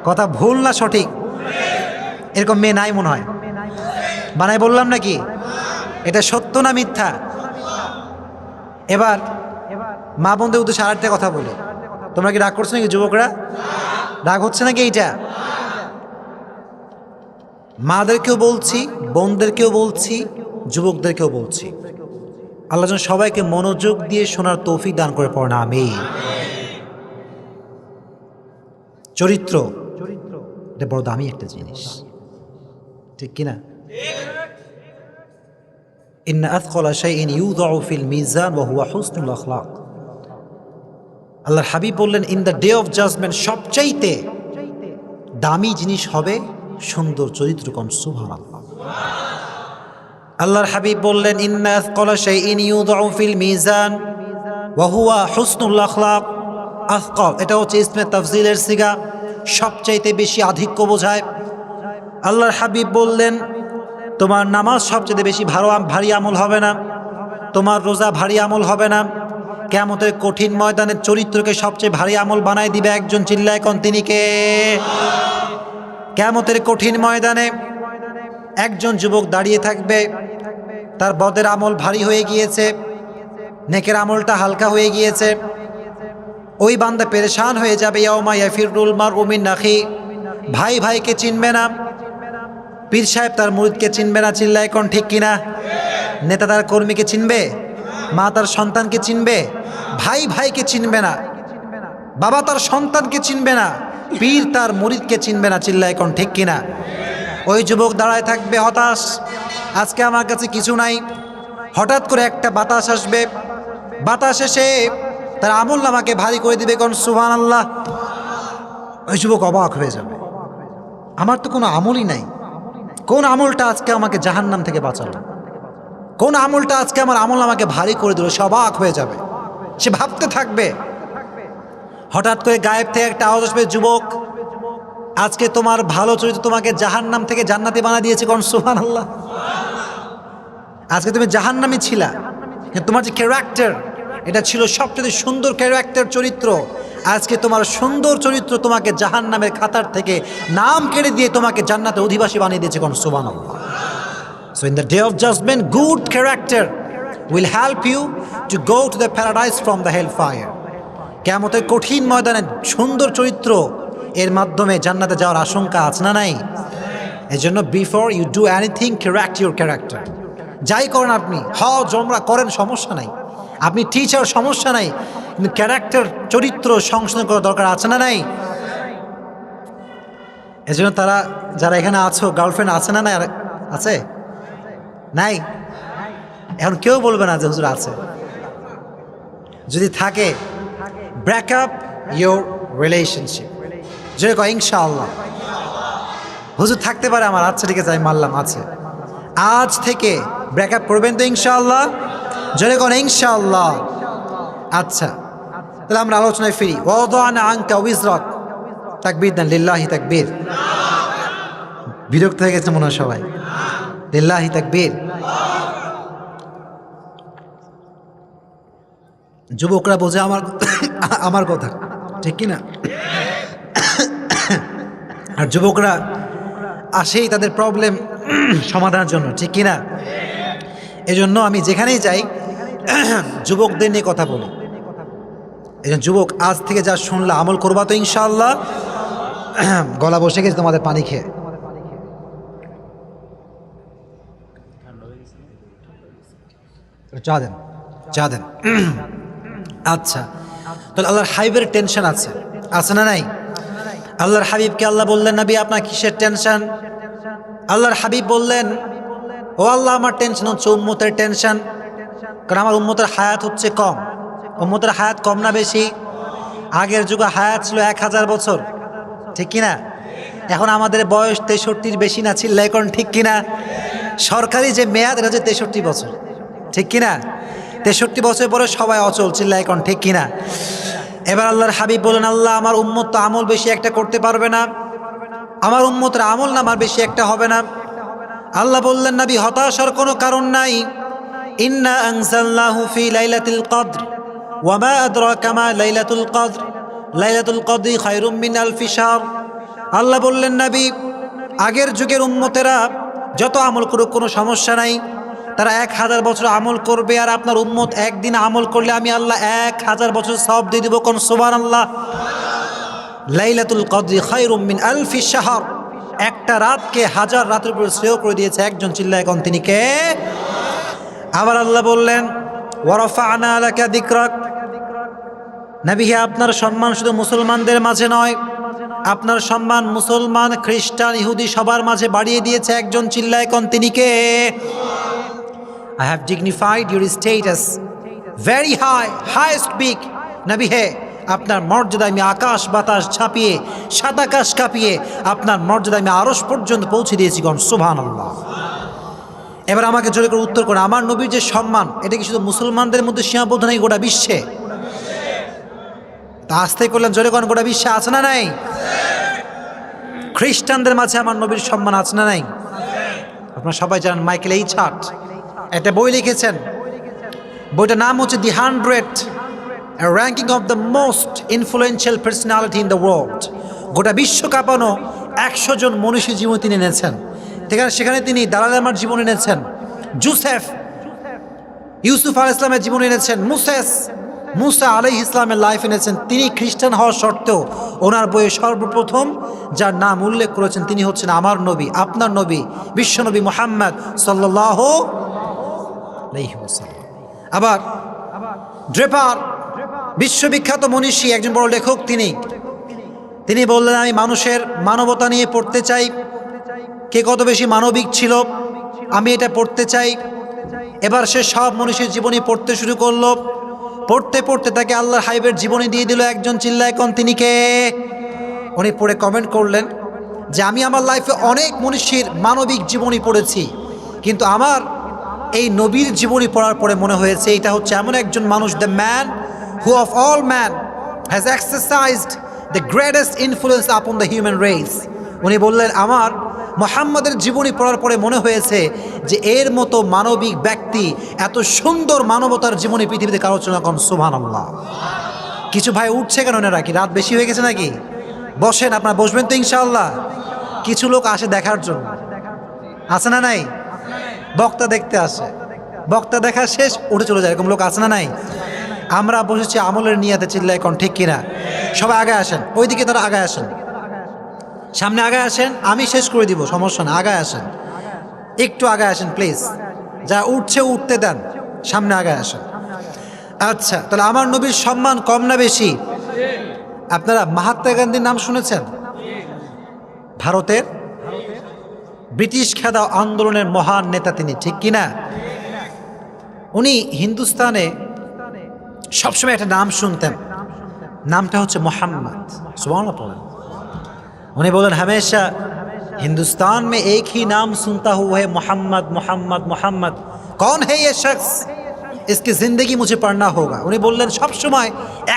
কথা ভুল না সঠিক? এরকম মেয়ে নাই মনে হয়, বানাই বললাম নাকি? এটা সত্য না মিথ্যা? এবার মা বোনদের উদ্দেশ্যে আরেকটা কথা বলি, তোমরা কি রাগ করছো নাকি যুবকরা? রাগ হচ্ছে নাকি এইটা? মাদেরকেও বলছি, বোনদেরকেও বলছি, যুবকদেরকেও বলছি, আল্লাহ যেন সবাইকে মনোযোগ দিয়ে শোনার তৌফিক দান করে পড়ে না আমিন। চরিত্র এটা বড় দামি একটা জিনিস, ঠিক কিনা? ইন্না আথকালা শাইইন ইউযাউ ফিল মিজান ওয়া হুয়া হুসনুল আখলাক। আল্লাহর হাবিব বললেন, in the day of judgement সবচাইতে দামি জিনিস হবে সুন্দর চরিত্র। কোন সুবহানাল্লাহ। আল্লাহর হাবিব বললেন, ইন্না আথকালা শাইইন ইউযাউ ফিল মিজান ওয়া হুয়া হুসনুল আখলাক। আথকাল এটা হচ্ছে ইসমে তাফজিলের সিগা, সবচাইতে বেশি আধিক্য বোঝায়। আল্লাহর হাবিব বললেন, তোমার নামাজ সবচেয়ে বেশি ভারী আমল হবে না, তোমার রোজা ভারী আমল হবে না, কিয়ামতের কঠিন ময়দানের চরিত্রকে সবচেয়ে ভারী আমল বানায় দিবে একজন। চিল্লায় কোন তিনি কে? কিয়ামতের কঠিন ময়দানে একজন যুবক দাঁড়িয়ে থাকবে, তার বদের আমল ভারী হয়ে গিয়েছে, নেকের আমলটা হালকা হয়ে গিয়েছে। ওই বান্দা পেরেশান হয়ে যাবে। ইয়াউমা ইয়াফিরুল মারউ মিন আখি, ভাই ভাইকে চিনবে না, পীর সাহেব তার মুরিদকে চিনবে না। চিল্লায় কোন ঠিক কিনা? নেতা তার কর্মীকে চিনবে, মা তার সন্তানকে চিনবে, ভাই ভাইকে চিনবে না, বাবা তার সন্তানকে চিনবে না, পীর তার মুরিদকে চিনবে না। চিল্লায় কোন ঠিক কিনা? ওই যুবক দাঁড়ায় থাকবে হতাশ, আজকে আমার কাছে কিছু নাই। হঠাৎ করে একটা বাতাস আসবে, বাতাস এসে তার আমল নামাকে ভারী করে দিবে। কোন সুবহানাল্লাহ। ওই যুবক অবাক হয়ে যাবে, আমার তো কোনো আমলই নাই, কোন আমলটা আজকে আমাকে জাহান্নাম থেকে বাঁচালো, কোন আমলটা আজকে আমার আমল আমাকে ভারী করে দিল। সে অবাক হয়ে যাবে, সে ভাবতে থাকবে। হঠাৎ করে গায়েব থেকে একটা আওয়াজ আসবে, যুবক আজকে তোমার ভালো চরিত্র তোমাকে জাহান্নাম থেকে জান্নাতে বানা দিয়েছে। কোন সুবহানাল্লাহ। আজকে তুমি জাহান্নামে ছিলা, কিন্তু তোমার যে ক্যারেক্টার এটা ছিল সবচেয়ে সুন্দর ক্যারেক্টার, চরিত্র। আজকে তোমার সুন্দর চরিত্র তোমাকে জাহান্নামের খাতার থেকে নাম কেড়ে দিয়ে তোমাকে জান্নাতে অধিবাসী বানিয়ে দিয়েছে। কোন সুবহানাল্লাহ। So in the day of judgment, good character will help you to go to the paradise from the hellfire. কিয়ামতের কঠিন ময়দানে সুন্দর চরিত্র এর মাধ্যমে জান্নাতে যাওয়ার আশঙ্কা আছে না নাই? এজন্য before you do anything, correct your character. যাই করেন আপনি, হজ ওমরা করেন, সমস্যা নাই, আপনি টিচার, সমস্যা নাই, কিন্তু ক্যারেক্টার চরিত্র সংশোধন করা দরকার আছে না নাই? এজন্য তারা যারা এখানে আছো, গার্লফ্রেন্ড আছে না নাই? আছে নাই? এখন কেউ বলবে না যে হুজুর আছে। যদি থাকে, ব্রেক আপ ইউর রিলেশনশিপ। যে কয় ইনশাআল্লাহ। হুজুর থাকতে পারে আমার, আচ্ছা ঠিক আছে আমি মানলাম আছে। আজ থেকে ব্রেক আপ করবেন তো ইনশাআল্লাহ? জোরে কোন ইনশাআল্লাহ। আচ্ছা, তাহলে আমরা আলোচনায় ফিরি। ওয়াদানা আনকা উইজরাক। তাকবীর দেন, লিল্লাহি তাকবীর। বিরক্ত হয়ে গেছে মনে হয় সবাই। লিল্লাহি তাকবীর। যুবকরা বোঝে আমার কথা, ঠিক কিনা? আর যুবকরা আসেই তাদের প্রবলেম সমাধানের জন্য, ঠিক কিনা? এজন্য আমি যেখানেই যাই যুবকদের নিয়ে কথা বলি। এজন্য যুবক, আজ থেকে যা শুনলা আমল করবা তো ইনশাআল্লাহ? গলা বসে গেছে তোমাদের পানি খেয়ে। চা দেন, চা দেন। আচ্ছা, তাহলে আল্লাহর হাবিবের টেনশন আছে, আছে না নাই? আল্লাহর হাবিবকে আল্লাহ বললেন, নবী আপনার কিসের টেনশন? আল্লাহর হাবিব বললেন, ও আল্লাহ আমার টেনশন হচ্ছে উম্মতের টেনশন। কারণ আমার উম্মতের হায়াত হচ্ছে কম। উম্মতের হায়াত কম না বেশি? আগের যুগে হায়াত ছিল 1000 বছর, ঠিক কিনা? এখন আমাদের বয়স 63-র বেশি না। চিল্লায় কোন ঠিক কিনা? সরকারি যে মেয়াদ এটা হচ্ছে 63 বছর, ঠিক কিনা? 63 বছর পরে সবাই অচল। চিল্লায় কোন ঠিক কিনা? এবার আল্লাহর হাবিব বলেন, আল্লাহ আমার উম্মত তো আমল বেশি একটা করতে পারবে না, আমার উম্মতের আমল নামার বেশি একটা হবে না। আল্লাহ বললেন, নবী হতাশার কোনো কারণ নাই। ইন্না আনজালনাহু ফি লাইলাতুল কদর ওয়া মা আদরাকা মা লাইলাতুল কদর লাইলাতুল কদরি খায়রুম মিন আলফি শাহর। আল্লাহ বললেন, নবী আগের যুগের উম্মতেরা যত আমল করুক কোনো সমস্যা নাই, তারা 1000 বছর আমল করবে, আর আপনার উম্মত একদিন আমল করলে আমি আল্লাহ 1000 বছর সওয়াব দিয়ে দিব। কোন সুবহানাল্লাহ। লাইলাতুল কদরি খায়রুম মিন আলফি শাহর, একটা রাতকে 1000 রাতের উপর শ্রেয় করে দিয়েছে একজন। চিল্লায় কোন তিনি কে? আবার আল্লাহ বললেন ওয়ারাফা'না লাকা যিকরাক, নবী হে আপনার সম্মান শুধু মুসলমানদের মাঝে নয়, আপনার সম্মান মুসলমান, খ্রিস্টান, ইহুদি সবার মাঝে বাড়িয়ে দিয়েছে একজন। চিল্লায় কোন তিনি কে? I have dignified your status very high, highest big. নবী হে আপনার মর্যাদা আমি আকাশ বাতাস ছাপিয়ে, সাত আকাশ কাঁপিয়ে আপনার মর্যাদা আমি আরশ পর্যন্ত পৌঁছে দিয়েছি। কোন সুবহানাল্লাহ। এবার আমাকে জোরে করে উত্তর করুন, আমার নবীর যে সম্মান এটা কি শুধু মুসলমানদের মধ্যে সীমাবদ্ধ নাকি গোটা বিশ্বে? তা আস্তে করলেন জোরে কোন গোটা বিশ্বে আছে না নাই? খ্রিস্টানদের মাঝে আমার নবীর সম্মান আছে না নাই? আপনারা সবাই জানেন মাইকেল এইচ হার্ট একটা বই লিখেছেন, বইটার নাম হচ্ছে দি 100 ranking of the most influential personality in the world. গোটা বিশ্ব কাঁপানো 100 জন মনীষীর জীবন তিনি এনেছেন। সেখানে তিনি দালাল লামার জীবন এনেছেন, ইউসুফ আলাইহিস সালামের জীবন এনেছেন, মুসা আলাইহিস ইসলামের লাইফ এনেছেন। তিনি খ্রিস্টান হওয়ার সত্ত্বেও ওনার বইয়ে সর্বপ্রথম যার নাম উল্লেখ করেছেন তিনি হচ্ছেন আমার নবী, আপনার নবী, বিশ্বনবী মুহাম্মদ সাল্লাল্লাহু আলাইহি ওয়াসাল্লাম। আবার ড্রেপার বিশ্ববিখ্যাত মনীষী, একজন বড় লেখক, তিনি বললেন আমি মানুষের মানবতা নিয়ে পড়তে চাই, কে কত বেশি মানবিক ছিল আমি এটা পড়তে চাই। এবার সে সব মনীষীর জীবনী পড়তে শুরু করলো, পড়তে পড়তে তাকে আল্লাহর হাবিবের জীবনী দিয়ে দিল একজন। চিল্লায় কোন তিনি কে? উনি পড়ে কমেন্ট করলেন যে আমি আমার লাইফে অনেক মনীষীর মানবিক জীবনী পড়েছি, কিন্তু আমার এই নবীর জীবনী পড়ার পরে মনে হয়েছে এটা হচ্ছে এমন একজন মানুষ, the man who of all man has exercised the greatest influence upon the human race. উনি বললেন আমার মুহাম্মাদের জীবনী পড়ার পরে মনে হয়েছে যে এর মতো মানবিক ব্যক্তি, এত সুন্দর মানবতার জীবনী পৃথিবীতে কারো ছিল না। কোন সুবহানাল্লাহ। কিছু ভাই উঠছে কেন? ওনারা কি রাত বেশি হয়ে গেছে নাকি? বসেন, আপনারা বসবেন তো ইনশাআল্লাহ। কিছু লোক আসে দেখার জন্য, আছে না নাই? বক্তা দেখতে আসে, বক্তা দেখা শেষ উঠে চলে যায়, এরকম লোক আছে না নাই? আমরা বসেছি আমলের নিয়াতে। চিল্লায় কোন ঠিক কিনা? সবাই আগে আসেন, ওইদিকে তারা আগে আসেন, সামনে আগে আসেন, আমি শেষ করে দিব, সমস্যা না, আগে আসেন, একটু আগে আসেন প্লিজ। যা উঠছে উঠতে দেন, সামনে আগে আসেন। আচ্ছা, তাহলে আমার নবীর সম্মান কম না বেশি? আপনারা মহাত্মা গান্ধীর নাম শুনেছেন? ভারতের ব্রিটিশ খেদা আন্দোলনের মহান নেতা তিনি, ঠিক কিনা? উনি হিন্দুস্তানে সবসময় একটা নাম শুনতেন, নামটা হচ্ছে মোহাম্মদ। সুবহানাল্লাহ পড়েন। उन्हें बोलन हमेशा हिंदुस्तान में एक ही नाम सुनता हुआ है, मोहम्मद मोहम्मद मोहम्मद। कौन है ये शख्स? इसकी ज़िंदगी मुझे पढ़ना होगा। उन्हें बोलें सब समय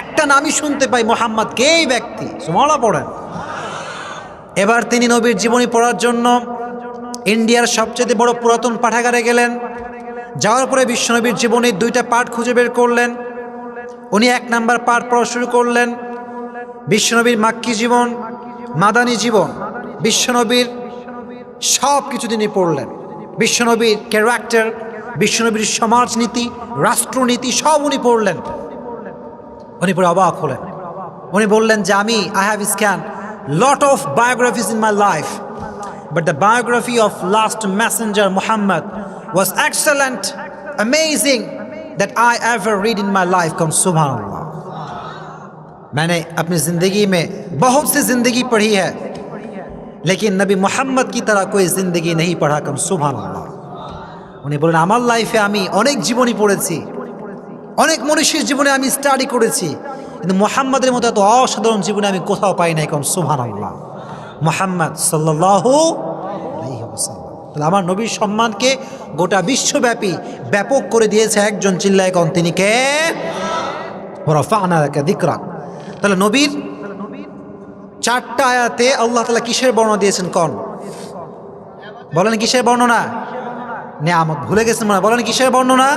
একটা নামই শুনতে পাই, মোহাম্মদ। কে এই ব্যক্তি? সুবহানাল্লাহ পড়েন। এবার তিনি নবীর জীবনী পড়ার জন্য ইন্ডিয়ার সবচেয়ে বড় পুরাতন পাঠাগারে গেলেন। যাওয়ার পরে বিশ্বনবীর জীবনীর 2টা পার্ট খুঁজে বের করলেন। উনি 1 নাম্বার পার্ট পড়া শুরু করলেন, বিশ্বনবীর মাক্কি জীবন, মাদানী জীবন, বিশ্বনবীর সব কিছু তিনি পড়লেন। বিশ্বনবীর ক্যারেক্টার, বিশ্বনবীর সমাজনীতি, রাষ্ট্রনীতি সব উনি পড়লেন। উনি পড়ে অবাক হলেন। উনি বললেন যে I have scan lot of biographies in my life, but the biography of last Messenger Muhammad was excellent, amazing that I ever read in my life। कौन सुभानअल्लाह। मैंने अपनी ज़िंदगी में बहुत सी ज़िंदगी पढ़ी है, लेकिन नबी मोहम्मद की तरह कोई ज़िंदगी नहीं पढ़ा। कम सुभानअल्लाह। उन्हें बोलें আমার লাইফে আমি অনেক জীবনী পড়েছি, অনেক মনীষীর জীবনে আমি স্টাডি করেছি, কিন্তু মুহাম্মাদের মতো এত অসাধারণ জীবনে আমি কোথাও পাই নাই। কম সুবহানাল্লাহ। মুহাম্মদ সাল্লাল্লাহু আলাইহি ওয়াসাল্লাম। তাহলে আমার নবীর সম্মানকে গোটা বিশ্বব্যাপী ব্যাপক করে দিয়েছে একজন। চিল্লায় কোন তিনি কে? ওয়ারাফা'না লাকা যিকরাক। তাহলে নবীর 4টা আয়াতে আল্লাহ তাআলা কিসের বর্ণনা দিয়েছেন? কোন বলেন কিসের বর্ণনা? নিয়ামত। ভুলে গেছেন মনে? বলেন কিসের বর্ণনা?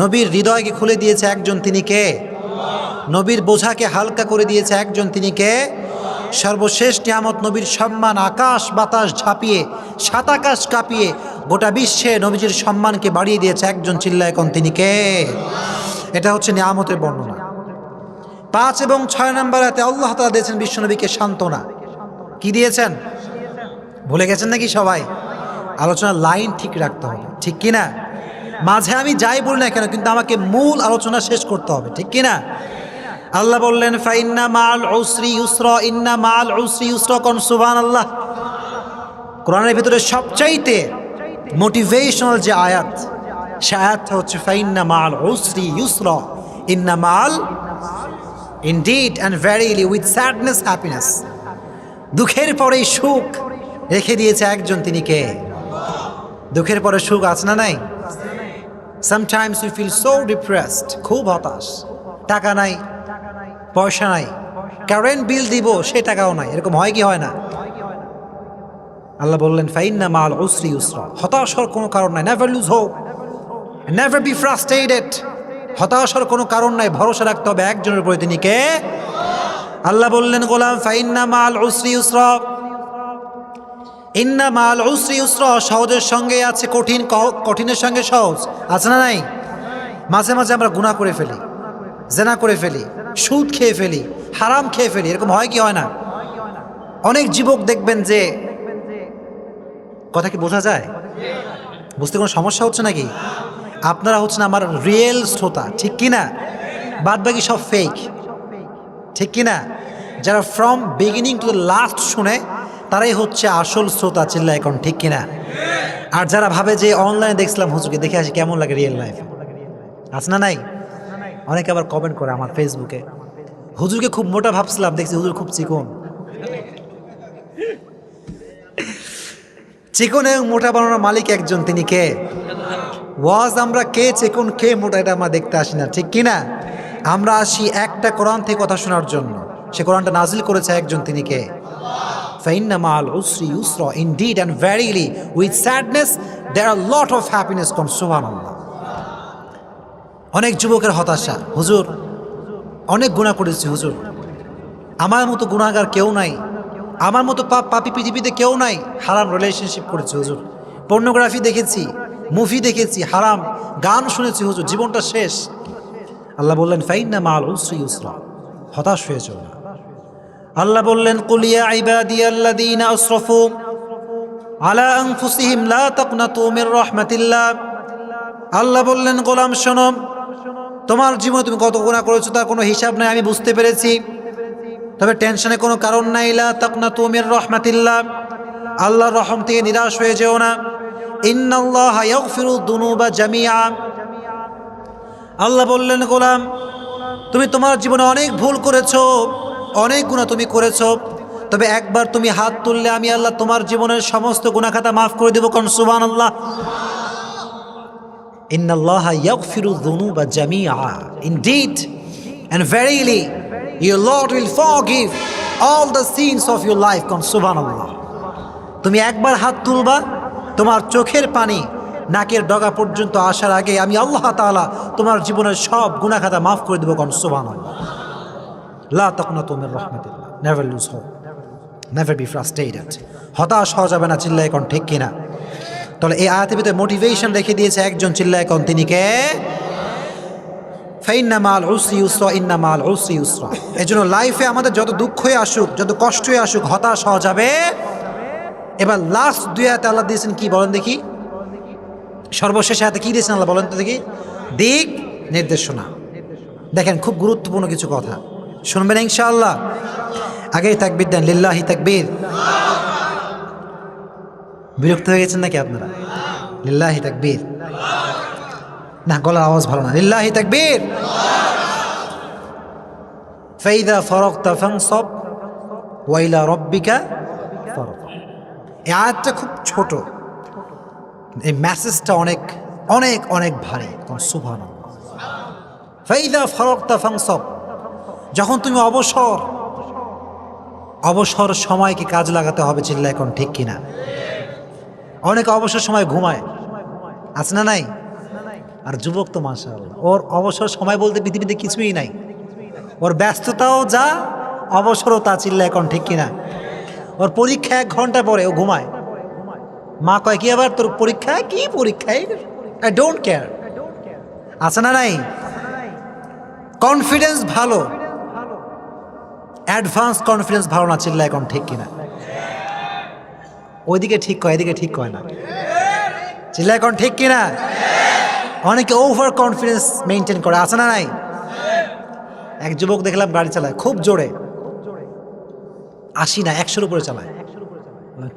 নবীর হৃদয়কে খুলে দিয়েছে একজন, তিনি কে? নবীর বোঝাকে হালকা করে দিয়েছে একজন, তিনি কে? সর্বশেষ নিয়ামত নবীর সম্মান, আকাশ বাতাস ঝাঁপিয়ে, সাত আকাশ কাঁপিয়ে গোটা বিশ্বে নবীজির সম্মানকে বাড়িয়ে দিয়েছে একজন, চিল্লায় কোন তিনি কে? এটা হচ্ছে নিয়ামতের বর্ণনা। 5 এবং 6 নম্বর আয়াতে আল্লাহ তাআলা দিয়েছেন বিশ্বনবীকে সান্ত্বনা। কি দিয়েছেন? ভুলে গেছেন নাকি সবাই? আলোচনার লাইন ঠিক রাখতে হবে, ঠিক কিনা? মাঝে আমি যাই বলি না কেন, কিন্তু আমাকে মূল আলোচনা শেষ করতে হবে, ঠিক কিনা? আল্লাহ বললেন ফাইন্না মাআল উসরি ইউসরা, ইন্না মাআল উসরি ইউসরা, কোন সুবহানাল্লাহ। কোরআনের ভিতরে সবচাইতে মোটিভেশনাল যে আয়াত, সে আয়াতটা হচ্ছে ফাইন্না মাআল উসরি ইউসরা, ইন্না মাআল, indeed and verily with sadness happiness, দুঃখের পরেই সুখ রেখে দিয়েছে একজন, তিনি কে? দুঃখের পরে সুখ আছে না নাই? Sometimes you feel so depressed, খুব হতাশ, টাকা নাই, পয়সা নাই, কারেন্ট বিল দিব সে টাকাও নাই, এরকম হয় কি হয় না? আল্লাহ বললেন ফাইন্না মাআল উসরি ইউসরা, হতাশ হওয়ার কোনো কারণ নাই। Never lose hope, never be frustrated, হতাশ হওয়ার কোনো কারণ নাই, ভরসা রাখতে হবে একজনের উপরে, তিনি কে? আল্লাহ বললেন গোলাম ফাইন্না মাআল উসরি ইউসরা, ইন্না মাআল উসরি ইউসরা, সহজের সঙ্গে আছে কঠিন, কঠিনের সঙ্গে সহজ, আছে না নাই? মাঝে মাঝে আমরা গুনাহ করে ফেলি, জেনা করে ফেলি, সুদ খেয়ে ফেলি, হারাম খেয়ে ফেলি, এরকম হয় কি হয় না? অনেক যুবক দেখবেন যে, কথা কি বোঝা যায়? বুঝতে কোনো সমস্যা হচ্ছে নাকি? আপনারা হচ্ছেন আমার রিয়েল শ্রোতা, ঠিক কিনা? বাদ বাকি সব ফেক, ঠিক কিনা? যারা from beginning to the last শুনে তারাই হচ্ছে আসল শ্রোতা, চিল্লা এখন, ঠিক কিনা? আর যারা ভাবে যে অনলাইনে দেখছিলাম হুজুরকে, দেখে আসি কেমন লাগে রিয়েল লাইফ, আছে না নাই? অনেকে আবার কমেন্ট করে আমার ফেসবুকে, হুজুরকে খুব মোটা ভাবছিলাম, দেখছি হুজুর খুব চিকন। চিকন এবং মোটা বানানোর মালিক একজন, তিনি কে? ওয়াজ আমরা কে চিকন কে মোটা এটা আমরা দেখতে আসি না, ঠিক কিনা? আমরা আসি একটা কোরআন থেকে কথা শোনার জন্য, সে কোরআনটা নাজিল করেছে একজন, তিনি কে? ফাইন্না মাআল উসরি ইউসরা, indeed and verily with sadness there are lot of happiness, কোন সুবহানাল্লাহ। অনেক যুবকের হতাশা, হুজুর অনেক গুনাহ করেছি হুজুর, আমার মতো গুনাহগার কেউ নাই, আমার মতো পাপী পৃথিবীতে কেউ নাই, হারাম রিলেশনশিপ করেছি হুজুর, পর্নোগ্রাফি দেখেছি, মুভি দেখেছি, হারাম গান শুনেছি হুজুর, জীবনটা শেষ। আল্লাহ বললেন ফাইন্না মাআল উসরি ইউসরা, হতাশ হয়ে চল না। আল্লাহ বললেন কুল ইয়া ইবাদিয়াল্লাযীনা আসরাফু আলা আনফুসিহিম লা তাকনাতু মির রাহমাতিল্লাহ। আল্লাহ বললেন গোলাম শোনো, তোমার জীবনে তুমি কত গুনাহ করেছো তার কোনো হিসাব নাই, আমি বুঝতে পেরেছি, তবে টেনশনে কোনো কারণ নাই। লা তাকনাতু মির রাহমাতিল্লাহ, আল্লাহর রহম থেকে নিরাশ হয়ে যেও না। ইন্নাল্লাহা ইয়াগফিরু যুনুবা জামিআ, আল্লাহ বললেন গোলাম তুমি তোমার জীবনে অনেক ভুল করেছো, অনেক গুনাহ তুমি করেছো, তবে একবার তুমি হাত তুললে আমি আল্লাহ তোমার জীবনের সমস্ত গুনাহ খাতা মাফ করে দেব, কোন সুবহানাল্লাহ। ইন্নাল্লাহা ইয়াগফিরু যুনুবা জামিআ, indeed and verily your Lord will forgive all the sins of your life, কোন সুবহানাল্লাহ। তুমি একবার হাত তুলবা, তোমার চোখের পানি নাকের ডগা পর্যন্ত আসার আগে আমি আল্লাহ তাআলা তোমার জীবনের সব গুনাহ খাতা মাফ করে দেব, কোন সুবহানাল্লাহ। লা তাকনাতু মির রাহমাতিল্লাহ, never lose hope, never be frustrated, হতাশ হওয়া যাবে না, চিল্লায় কোন, ঠিক কিনা? তাহলে এই আয়াতের ভিতরে মোটিভেশন রেখে দিয়েছে একজন, চিল্লায় কোন, তিনি কে? ফাইন্না মাআল উসরি ইউসরা, ইন্না মাআল উসরি ইউসরা। এজন্য লাইফে আমাদের যত দুঃখই আসুক, যত কষ্টই আসুক, হতাশ হওয়া যাবে। এবার লাস্ট 2 আয়াতে আল্লাহ দিয়েছেন কি বলেন দেখি, সর্বশেষ আয়াতে কি দিয়েছেন আল্লাহ বলেন তো দেখি? দিক নির্দেশনা। দেখেন খুব গুরুত্বপূর্ণ কিছু কথা শুনবেন ইনশাআল্লাহ। আগেই তাকবীর দেন, লিল্লাহি তাকবীর। বিরক্ত হয়ে গেছেন নাকি আপনারা? লিল্লাহি তাকবীর না, গলার আওয়াজ ভালো না, লিল্লাহি তাকবীর। ফাইদা ফারাগতা ফানসাব ওয়া ইলা রাব্বিকা ফারগাব। এই আয়াতটা খুব ছোট, এই মেসেজটা অনেক অনেক অনেক ভারী, সুবহানাল্লাহ। ফাইদা ফারাগতা ফানসাব, যখন তুমি অবসর সময়কে কাজ লাগাতে হবে, চিল্লা এখন, ঠিক কিনা? অনেক অবসর সময় ঘুমায়, আছে না নাই? আর যুবক তো মাশাআল্লাহ, ওর অবসর সময় বলতে পৃথিবীতে কিছুই নাই, ওর ব্যস্ততাও যা, অবসরও তা, চিল্লা এখন, ঠিক কিনা? ওর পরীক্ষা 1 ঘন্টা পরে ও ঘুমায়, মা কয় কি আবার তোর পরীক্ষা, কি পরীক্ষায়, আই ডোন্ট কেয়ার। আছে না নাই? কনফিডেন্স ভালো, অ্যাডভান্স কনফিডেন্স ভালো না, চিল্লা এখন ঠিক কিনা? ওইদিকে ঠিক কয়, এদিকে ঠিক কয় না, চিল্লা এখন ঠিক কিনা? অনেকে ওভার কনফিডেন্স মেনটেন করে, আছে না নাই? এক যুবক দেখলাম গাড়ি চালায় খুব জোরে, 80 না 100-র উপরে চালায়।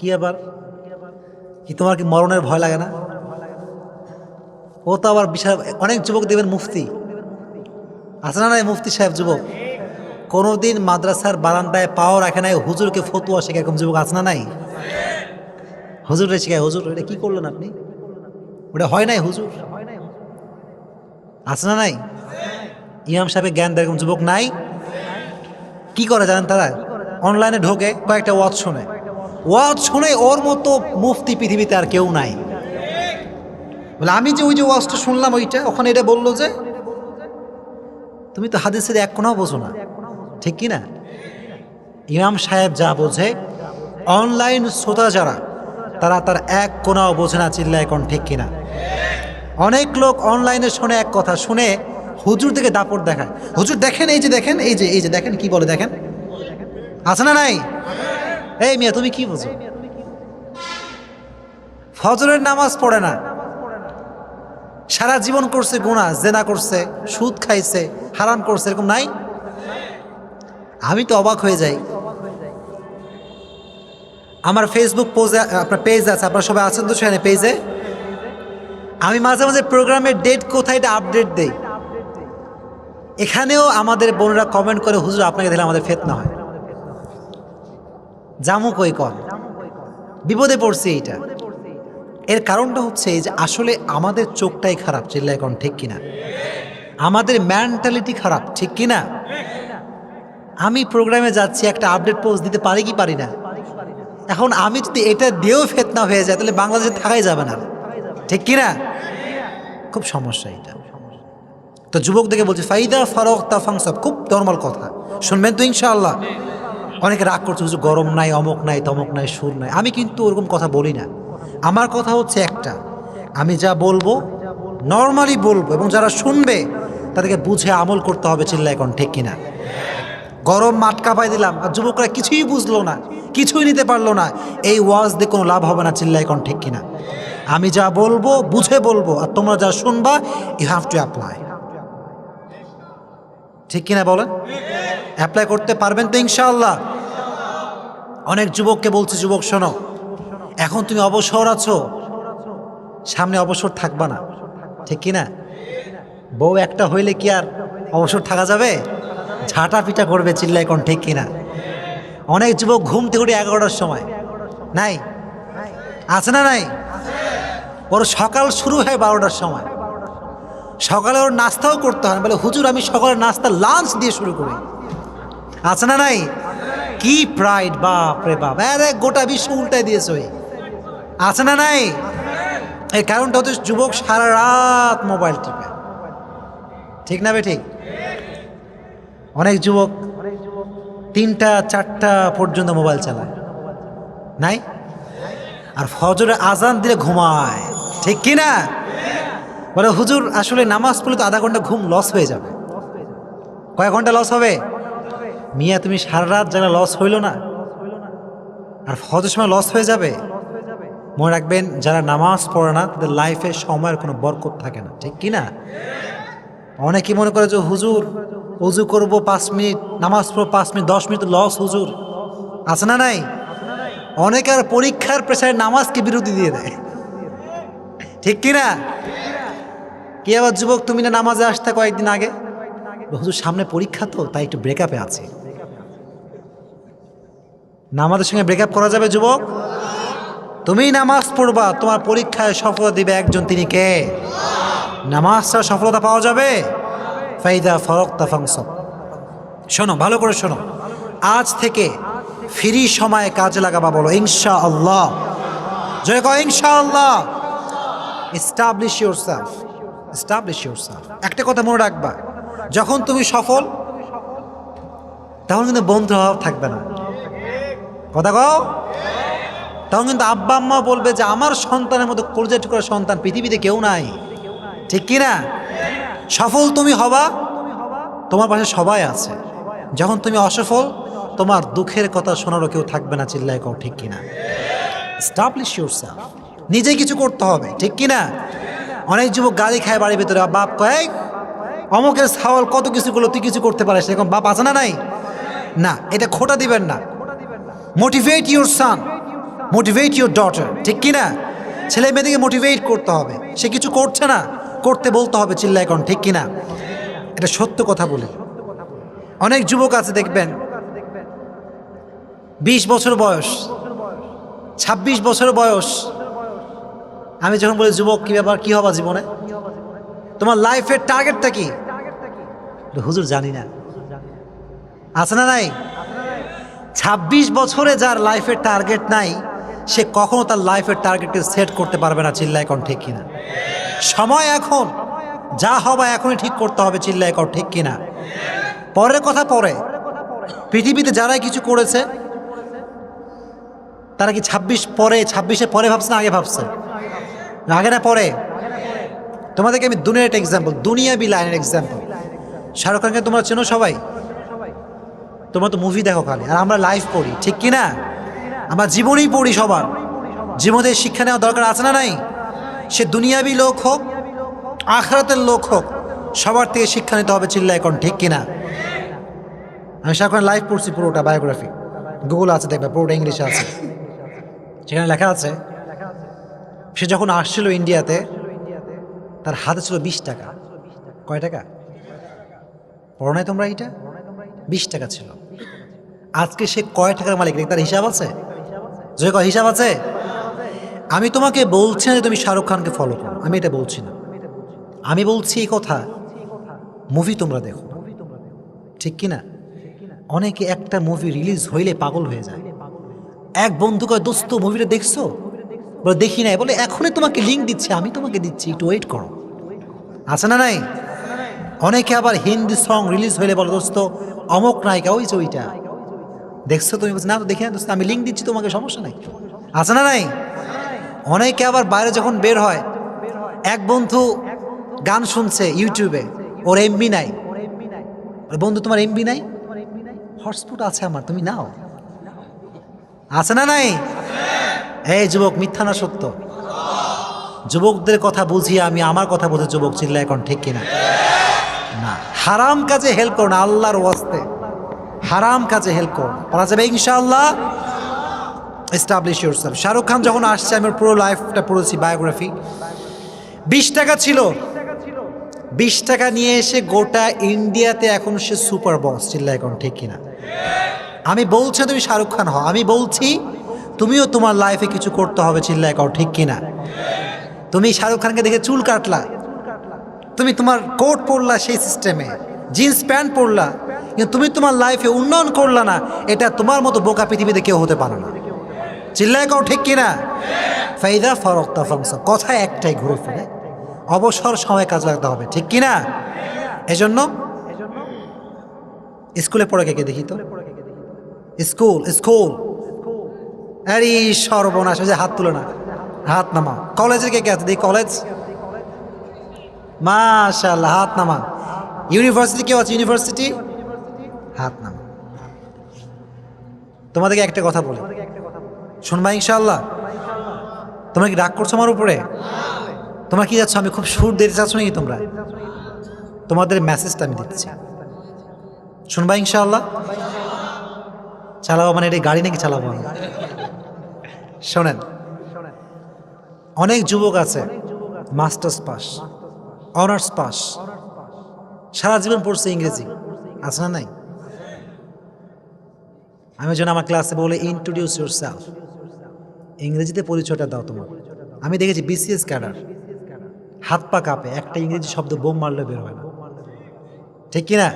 কি আবার, কি তোমার কি মরণের ভয় লাগে না? ও তো আবার বিশাল, অনেক যুবক দেবেন মুফতি, আছে না নাই? মুফতি সাহেব যুবক কোনোদিন মাদ্রাসার বারান্দায় পাও রাখে নাই, হুজুরকে ফতুয়া শেখে, এরকম যুবক আছে না নাই? হুজুরে শেখায়, হুজুর এটা কি করলেন আপনি, ওটা হয় নাই হুজুর, আছে না নাই? ইমাম সাহেবের জ্ঞান দেয়, এরকম যুবক নাই? কি করে জানেন তারা? অনলাইনে ঢোকে, কয়েকটা ওয়াজ শুনে ওর মতো মুফতি পৃথিবীতে আর কেউ নাই। বলে আমি যে ওই যে ওয়াজটা শুনলাম ওইটা, ওখানে এটা বললো যে, তুমি তো হাদিসের এক কোনাও বোঝো না, ঠিক কি না? ইমাম সাহেব যা বোঝে, অনলাইন শ্রোতা যারা, তারা তার এক কোনাও বোঝে না, চিল্লা এখন ঠিক কিনা? অনেক লোক অনলাইনে শুনে এক কথা, শুনে হুজুর থেকে দাপট দেখায়, হুজুর দেখেন, এই যে দেখেন, এই যে দেখেন, কি বলে দেখেন, আছে না নাই? এই মিয়া তুমি কি বোঝো? ফজরের নামাজ পড়ে না, সারা জীবন করছে গুনাহ, জেনা করছে, সুদ খাইছে, হারাম করছে, এরকম নাই? আমি তো অবাক হয়ে যাই। আমার ফেসবুক পেজে, আপনার পেজ আছে, আপনারা সবাই আছেন তো সেখানে পেজে, আমি মাঝে মাঝে প্রোগ্রামের ডেট কোথায় এটা আপডেট দেই। এখানেও আমাদের বোনরা কমেন্ট করে, হুজুর আপনাকে দিলে আমাদের ফিতনা হয়, জামু কই কন, বিপদে পড়ছি। এইটা এর কারণটা হচ্ছে যে আসলে আমাদের চোখটাই খারাপ, চিল্লা এখন ঠিক কিনা? আমাদের মেন্টালিটি খারাপ, ঠিক কিনা? আমি প্রোগ্রামে যাচ্ছি, একটা আপডেট পোস্ট দিতে পারি কি পারি না? এখন আমি যদি এটা দিয়েও ফিতনা হয়ে যায়, তাহলে বাংলাদেশে থাকাই যাবে না, ঠিক কিনা? খুব সমস্যা এটা। তো যুবকদেরকে বলছি, ফাইদা ফারগতা ফানসাব, খুব নরমাল কথা, শুনবেন তো ইনশাআল্লাহ। অনেকে রাগ করছে, হুজুর গরম নাই, অমক নাই, তমক নাই, সুর নাই। আমি কিন্তু ওরকম কথা বলি না। আমার কথা হচ্ছে একটা, আমি যা বলবো নর্মালি বলবো, এবং যারা শুনবে তাদেরকে বুঝে আমল করতে হবে, চিল্লা এখন ঠিক কিনা? গরম মাটকা পাই দিলাম আর যুবকরা কিছুই বুঝলো না, কিছুই নিতে পারলো না, এই ওয়াজ দিয়ে কোনো লাভ হবে না, চিল্লা এখন ঠিক কিনা? আমি যা বলবো বুঝে বলবো, আর তোমরা যা শুনবা ইউ হ্যাভ টু অ্যাপ্লাই, ঠিক কিনা বলেন? অ্যাপ্লাই করতে পারবেন তো ইনশাআল্লাহ? অনেক যুবককে বলছি, যুবক শোনো, এখন তুমি অবসর আছো, সামনে অবসর থাকবা না, ঠিক কিনা? বউ একটা হইলে কি আর অবসর থাকা যাবে? ঝাঁটা পিটা করবে, চিল্লা এখন ঠিক কিনা? অনেক যুবক ঘুম থেকে উঠে 11টার সময়, নাই? আছে না নাই? ওর সকাল শুরু হয় 12টার সময়, সকালে ওর নাস্তাও করতে হয়, বলে হুজুর আমি সকালের নাস্তা লাঞ্চ দিয়ে শুরু করি, আছে না নাই? কি প্রাইড, বাপ রে বাপ, আরে গোটা বিশ্ব উল্টায় দিয়েছে ওই, আছে না নাই? এই কারণটা হচ্ছে যুবক সারা রাত মোবাইল টিপে, ঠিক না বে ঠিক? অনেক যুবক 3টা 4টা পর্যন্ত মোবাইল চালায়, নাই? আর ফজরে আজান দিলে ঘুমায়, ঠিক কি না? বলে হুজুর আসলে নামাজ পড়লে তো আধা ঘন্টা ঘুম লস হয়ে যাবে। কয়েক ঘন্টা লস হবে? মিয়া তুমি সারা রাত যারা লস হইল না, আর ফজরের সময় লস হয়ে যাবে। মনে রাখবেন, যারা নামাজ পড়ে না তাদের লাইফে সময়ের কোনো বরকত থাকে না, ঠিক কি না? অনেকে মনে করে যে হুজুর উজু করবো 5 মিনিট, নামাজ পড়বো 5 মিনিট, 10 মিনিট লস হুজুর, আছে না নাই? অনেকে আর পরীক্ষার প্রেসারে নামাজকে বিরতি দিয়ে দেয়, ঠিক কিনা? কি আবার যুবক তুমি না নামাজে আসতে কয়েকদিন আগে, হুজুর সামনে পরীক্ষা তো তাই একটু ব্রেকআপে আছে। নামাজের সঙ্গে ব্রেকআপ করা যাবে যুবক? তুমি নামাজ পড়বা, তোমার পরীক্ষায় সফলতা দিবে একজন, তিনি কে? নামাজ ছাড়া সফলতা পাওয়া যাবে? ফাইদা ফারগতা ফানসাব। শোনো, ভালো করে শোনো, আজ থেকে ফ্রি সময়ে কাজে লাগাবা, বলো ইনশাআল্লাহ, জয় কও ইনশাআল্লাহ। Establish yourself, establish yourself. একটা কথা মনে রাখবা, যখন তুমি সফল তখন কিন্তু বন্ধু অভাব থাকবে না, কথা কও। তখন কিন্তু আব্বা আম্মা বলবে যে আমার সন্তানের মতো প্রজেক্ট করা সন্তান পৃথিবীতে কেউ নাই, ঠিক কি না? সফল তুমি হবা, তোমার পাশে সবাই আছে। যখন তুমি অসফল, তোমার দুঃখের কথা শোনারও কেউ থাকবে না, চিল্লায় কও ঠিক কিনা? এস্টাবলিশ ইউরসেলফ, নিজে কিছু করতে হবে, ঠিক কিনা? অনেক যুবক গালি খায় বাড়ির ভিতরে, বাপ কয় অমুকের ছাওয়াল কত কিছু করলো, তুই কিছু করতে পারিস, এরকম বাপ আছে না নাই? না, এটা খোটা দিবেন না। Motivate your San, motivate your daughter, ঠিক কিনা? ছেলে মেয়েদেরকে মোটিভেট করতে হবে। সে কিছু করছে না, করতে বলতে হবে, চিল্লায় এখন ঠিক কিনা? এটা সত্য কথা বলে। অনেক যুবক আছে দেখবেন 20 বছর বয়স, 26 বছর বয়স, আমি যখন বলি যুবক কি ব্যাপার, কি হবা জীবনে, তোমার লাইফের টার্গেটটা কি? হুজুর জানি না। আছে না নাই? 26 বছরে যার লাইফের টার্গেট নাই, সে কখনো তার লাইফের টার্গেটকে সেট করতে পারবে না, চিল্লায় এখন ঠিক কিনা? সময় এখন, যা হবে এখনই ঠিক করতে হবে, চিল্লায় এখন ঠিক কিনা? পরের কথা পরে। পৃথিবীতে যারাই কিছু করেছে তারা কি 26-এর পরে ভাবছে না আগে ভাবছে? আগে না পরে? তোমাদেরকে আমি দুনিয়ার একটা এক্সাম্পল, দুনিয়াবি লাইনের এক্সাম্পল। শাহরুখ খানকে তোমরা চেনো সবাই, তোমরা তো মুভি দেখো খালি, আর আমরা লাইভ পড়ি, ঠিক কি না? আমরা জীবনই পড়ি, সবার জীবনে শিক্ষা নেওয়া দরকার আছে না নাই? সে দুনিয়াবি লোক হোক, আখিরাতের লোক হোক, সবার থেকে শিক্ষা নিতে হবে, চিল্লা এখন ঠিক কিনা? আমি শাহরুখ খান লাইভ পড়ছি, পুরোটা বায়োগ্রাফি, গুগল আছে দেখবে, পুরোটা ইংলিশে আছে। সেখানে লেখা আছে সে যখন আসছিল ইন্ডিয়াতে, তার হাতে ছিল 20 টাকা। কয় টাকা? পড়ো নাই তোমরা এইটা? 20 টাকা ছিল। আজকে সে কয় টাকার মালিক, তার হিসাব আছে? যে কয় হিসাব আছে? আমি তোমাকে বলছি না যে তুমি শাহরুখ খানকে ফলো করো, আমি এটা বলছি না। আমি বলছি এই কথা, মুভি তোমরা দেখো, ঠিক কিনা? অনেকে একটা মুভি রিলিজ হইলে পাগল হয়ে যায়। এক বন্ধু কয়, দোস্ত মুভিটা দেখছো? বলে দেখি নাই। বলে এখনই তোমাকে লিঙ্ক দিচ্ছি, আমি তোমাকে দিচ্ছি, একটু ওয়েট করো। আছে না নাই? অনেকে আবার হিন্দি সং রিলিজ হইলে বলে, দোস্ত অমক নায়িকা ওই যে ওইটা দেখছো তুমি? না তো দেখি না দোস্ত, আমি লিঙ্ক দিচ্ছি তোমাকে, সমস্যা নাই। আছে না নাই? অনেকে আবার বাইরে যখন বের হয়, এক বন্ধু গান শুনছে ইউটিউবে, ওর এমবি নাই। বন্ধু তোমার এমবি নাই? হটস্পট আছে আমার, তুমি নাও। আছে না নাই? এই যুবক, মিথ্যা না সত্য? যুবকদের কথা বুঝিয়ে আমি আমার কথা বলছি, যুবক চিল্লা এখন ঠিক কিনা? না, হারাম কাজে হেল্প করো না, আল্লাহর ওয়াস্তে হারাম কাজে হেল্প করো, বলা যাবে ইনশাআল্লাহ। Establish yourself. শাহরুখ খান যখন আসছে, আমি পুরো লাইফটা পড়েছি, বায়োগ্রাফি। 20 টাকা ছিল, 20 টাকা নিয়ে এসে গোটা ইন্ডিয়াতে এখন সে সুপার বস, চিল্লা এখন ঠিক কিনা? আমি বলছি তুমি শাহরুখ খান হও, আমি বলছি তুমিও তোমার লাইফে কিছু করতে হবে, চিল্লা এখন ঠিক কিনা? তুমি শাহরুখ খানকে দেখে চুল কাটলা, তুমি তোমার কোট পরলা সেই সিস্টেমে, জিন্স প্যান্ট পরলা, কিন্তু তুমি তোমার লাইফে উন্নয়ন করলা না। এটা তোমার মতো বোকা পৃথিবীতে কেউ হতে পারে না, চিল্লায় কাও ঠিক কিনা? ফাইদা ফারক্তা ফাংসা, কথা একটাই ঘুরে ফিরে, অবসর সময় কাজ লাগতে হবে, ঠিক কিনা? এজন্য স্কুলে পড়ে কে দেখি তো, স্কুল স্কুল আরে সর্বনাশ, যে হাত তুলে না, হাত নামা। কলেজের কে কে আছে দেখি? কলেজ, মাশাআল্লাহ, হাত নামা। ইউনিভার্সিটি কেউ আছে? ইউনিভার্সিটি, হাত নামা। তোমাদেরকে একটা কথা বলি, শুনবা ইনশাআল্লাহ? তোমরা কি রাগ করছো আমার উপরে? তোমরা কি যাচ্ছ, আমি খুব সুর দিতে চাচ্ছ নাকি তোমরা? তোমাদের মেসেজটা আমি দিচ্ছি, শুনবা ইনশাআল্লাহ? চালাবো মানে এটা গাড়ি নাকি চালাবো আমি? শোনেন, অনেক যুবক আছে মাস্টার্স পাস, অনার্স পাস, সারা জীবন পড়ছে ইংরেজি, আছে না নাই? আমি যেন আমার ক্লাসে বলে ইন্ট্রোডিউস ইউরসেলফ, ইংরেজিতে পরিচয়টা দাও তোমার। আমি দেখেছি বিসিএস ক্যাডার হাত পা কাঁপে, একটা ইংরেজি শব্দ বোম মারলে বের হয় না, ঠিক কিনা?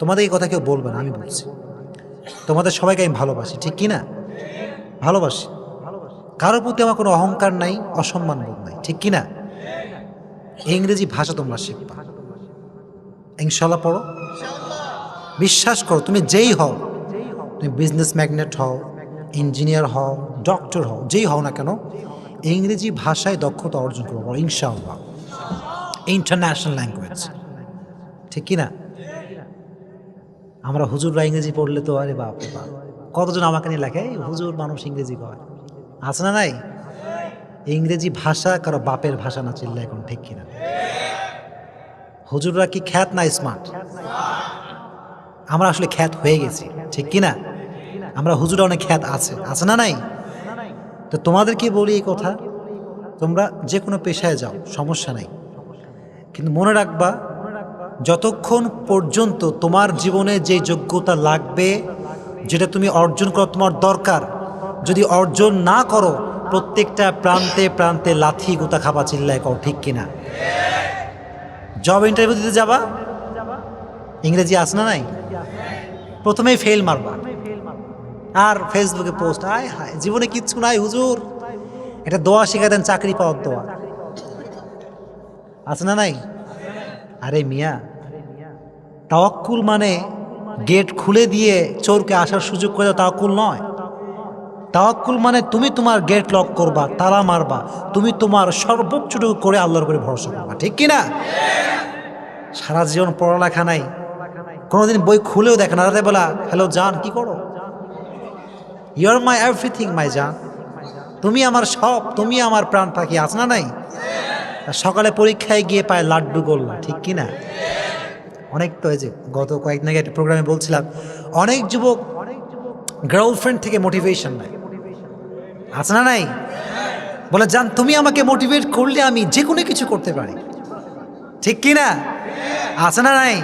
তোমাদের এই কথা কেউ বলবে না, আমি বলছি। তোমাদের সবাইকে আমি ভালোবাসি, ঠিক কিনা? ভালোবাসি, কারোর প্রতি আমার কোনো অহংকার নাই, অসম্মান বোধ নাই, ঠিক কিনা? ইংরেজি ভাষা তোমরা শিখবা ইনশাল্লাহ। পড়ো, বিশ্বাস করো, তুমি যেই হও, তুমি বিজনেস ম্যাগনেট হও, ইঞ্জিনিয়ার হও, ডক্টর হও, যেই হও না কেন, ইংরেজি ভাষায় দক্ষতা অর্জন করবো ইনশাআল্লাহ। ইন্টারন্যাশনাল ল্যাঙ্গুয়েজ, ঠিক কি না? আমরা হুজুররা ইংরেজি পড়লে তো আরে বাপ রে বাপ, কতজন আমাকে নিয়ে লেখে এই হুজুর মানুষ ইংরেজি কয়, আছে না নাই? ইংরেজি ভাষা কারো বাপের ভাষা না, চিল্লা এখন ঠিক কিনা? হুজুররা কি খ্যাত না স্মার্ট? আমরা আসলে খ্যাত হয়ে গেছি, ঠিক কিনা? আমরা হুজুরা অনেক খ্যাত আছে না নাই? তো তোমাদেরকে বলি এই কথা, তোমরা যে কোনো পেশায় যাও সমস্যা নাই, কিন্তু মনে রাখবা যতক্ষণ পর্যন্ত তোমার জীবনে যে যোগ্যতা লাগবে, যেটা তুমি অর্জন করো তোমার দরকার, যদি অর্জন না করো প্রত্যেকটা প্রান্তে প্রান্তে লাথি গুতা খাবা, চিল্লায় কও ঠিক কিনা? জব ইন্টারভিউ দিতে যাবা, ইংরেজি আসে না নাই, প্রথমেই ফেল মারবা, আর ফেসবুকে পোস্ট, আয় হায় জীবনে কিচ্ছু নাই হুজুর, এটা দোয়া শিখা দেন, চাকরি পাওয়ার দোয়া, আছে না নাই? আরে মিয়া, তাওয়াক্কুল মানে গেট খুলে দিয়ে চোরকে আসার সুযোগ করে দেওয়া তাওয়াক্কুল নয়। তাওয়াক্কুল মানে তুমি তোমার গেট লক করবা, তালা মারবা, তুমি তোমার সর্বোচ্চটুকু করে আল্লাহর উপরে ভরসা করবা, ঠিক কিনা? সারা জীবন পড়ালেখা নাই, কোনোদিন বই খুলেও দেখে না, রাতে বেলা হ্যালো জান কি করো, ইউ আর মাই এভরিথিং মাই জান, তুমি আমার সব, তুমি আমার প্রাণ পাখি, আছে না নাই? সকালে পরীক্ষায় গিয়ে পায় লাড্ডু গোল্লা, ঠিক কিনা? অনেক তো এই যে গত কয়েকদিন আগে একটা প্রোগ্রামে বলছিলাম, অনেক যুবক গার্লফ্রেন্ড থেকে মোটিভেশন নেয়, আছে না নাই? বলে জান তুমি আমাকে মোটিভেট করলে আমি যে কোনো কিছু করতে পারি, ঠিক কিনা? আছে না নাই?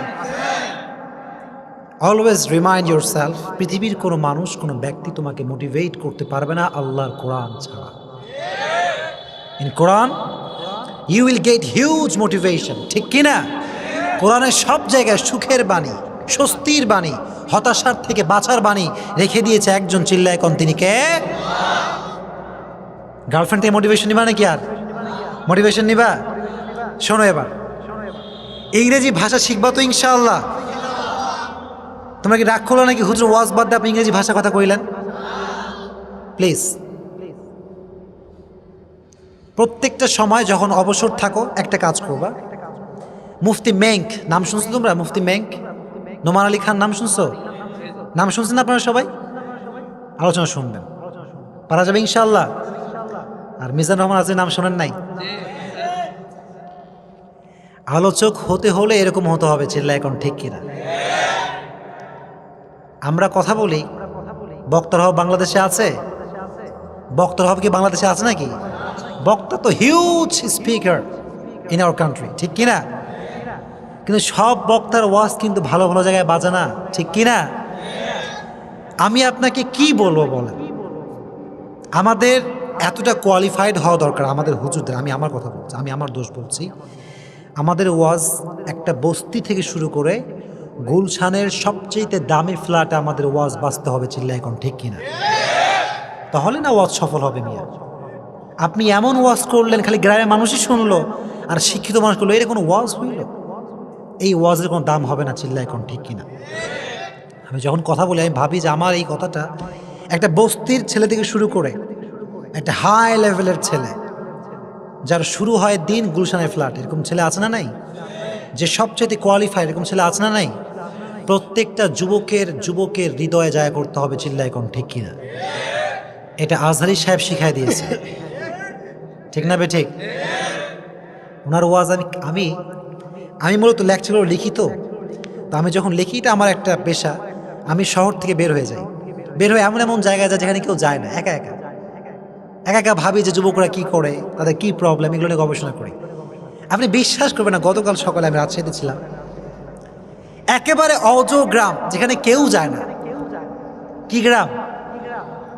অলওয়েজ রিমাইন্ড ইউর সেলফ, পৃথিবীর কোনো মানুষ কোনো ব্যক্তি তোমাকে মোটিভেট করতে পারবে না আল্লাহর কোরআন ছাড়া। ইন Quran you will get huge motivation, ঠিক কিনা? কোরআনের সব জায়গায় সুখের বাণী, স্বস্তির বাণী, হতাশার থেকে বাঁচার বাণী রেখে দিয়েছে একজন, চিল্লায় কোন, তিনি কে? গার্লফ্রেন্ড থেকে মোটিভেশন নিবা নাকি? আর মোটিভেশন নিবা? শোনো এবার, ইংরেজি ভাষা শিখবা তো ইনশাআল্লাহ। তোমরা কি রাগ করলো নাকি হুজুর ওয়াজ বাদ দিয়ে আপনি ইংরেজি ভাষা কথা কইলেন? প্লিজ প্রত্যেকটা সময় যখন অবসর থাকো একটা কাজ করবা, মুফতি মেঙ্ক নাম শুনছো তোমরা? মুফতি মেঙ্ক, নোমান আলী খান নাম শুনছো? নাম শুনছেন আপনারা সবাই? আলোচনা শুনবেন, পারা যাবে ইনশাআল্লাহ। আর মিজান রহমান আজের নাম শোনেন নাই? আলোচক হতে হলে এরকম হতে হবে, চিল্লা এখন ঠিক কিনা? আমরা কথা বলি, বক্তার হব বাংলাদেশে আছে? বক্তার হব কি বাংলাদেশে আছে নাকি? বক্তা তো huge speaker in our country, ঠিক কিনা? কিন্তু সব বক্তার ওয়াজ কিন্তু ভালো ভালো জায়গায় বাজে না, ঠিক কিনা? আমি আপনাকে কি বলবো বলেন, আমাদের এতটা কোয়ালিফাইড হওয়া দরকার আমাদের হুজুরদের। আমি আমার কথা বলছি, আমি আমার দোষ বলছি। আমাদের ওয়াজ একটা বস্তি থেকে শুরু করে গুলশানের সবচেয়ে দামি ফ্ল্যাটে আমাদের ওয়াজ বাঁচতে হবে, চিল্লা এখন ঠিক কিনা? তাহলে না ওয়াজ সফল হবে মিয়া। আপনি এমন ওয়াজ করলেন খালি গ্রামের মানুষই শুনলো আর শিক্ষিত মানুষ করলো, এর কোনো ওয়াজ হইল? এই ওয়াজের কোনো দাম হবে না, চিল্লা এখন ঠিক কিনা? আমি যখন কথা বলি আমি ভাবি যে আমার এই কথাটা একটা বস্তির ছেলে থেকে শুরু করে একটা হাই লেভেলের ছেলে, যার শুরু হয় দিন গুলশানের ফ্ল্যাট, এরকম ছেলে আছে না নাই? যে সবচেয়ে কোয়ালিফাইড, এরকম ছেলে আছে না নাই? প্রত্যেকটা যুবকের হৃদয়ে জায়গা করতে হবে, চিল্লা এখন ঠিক কিনা? এটা আজহারি সাহেব শিখাই দিয়েছে, ঠিক না বে ঠিক? ওনার ওয়াজ আমি আমি মূলত লেকচার লিখি, তো আমি যখন লিখি, এটা আমার একটা পেশা। আমি শহর থেকে বের হয়ে যাই, বের হয়ে এমন এমন জায়গায় যায় যেখানে কেউ যায় না, একা একা ভাবি যে যুবকরা কি করে, তাদের কি প্রবলেম, এগুলো নিয়ে গবেষণা করি। আপনি বিশ্বাস করবেন না, গতকাল সকালে আমি রাজশাহীতে ছিলাম, একেবারে অজ গ্রাম, যেখানে কেউ যায় না। কি গ্রাম?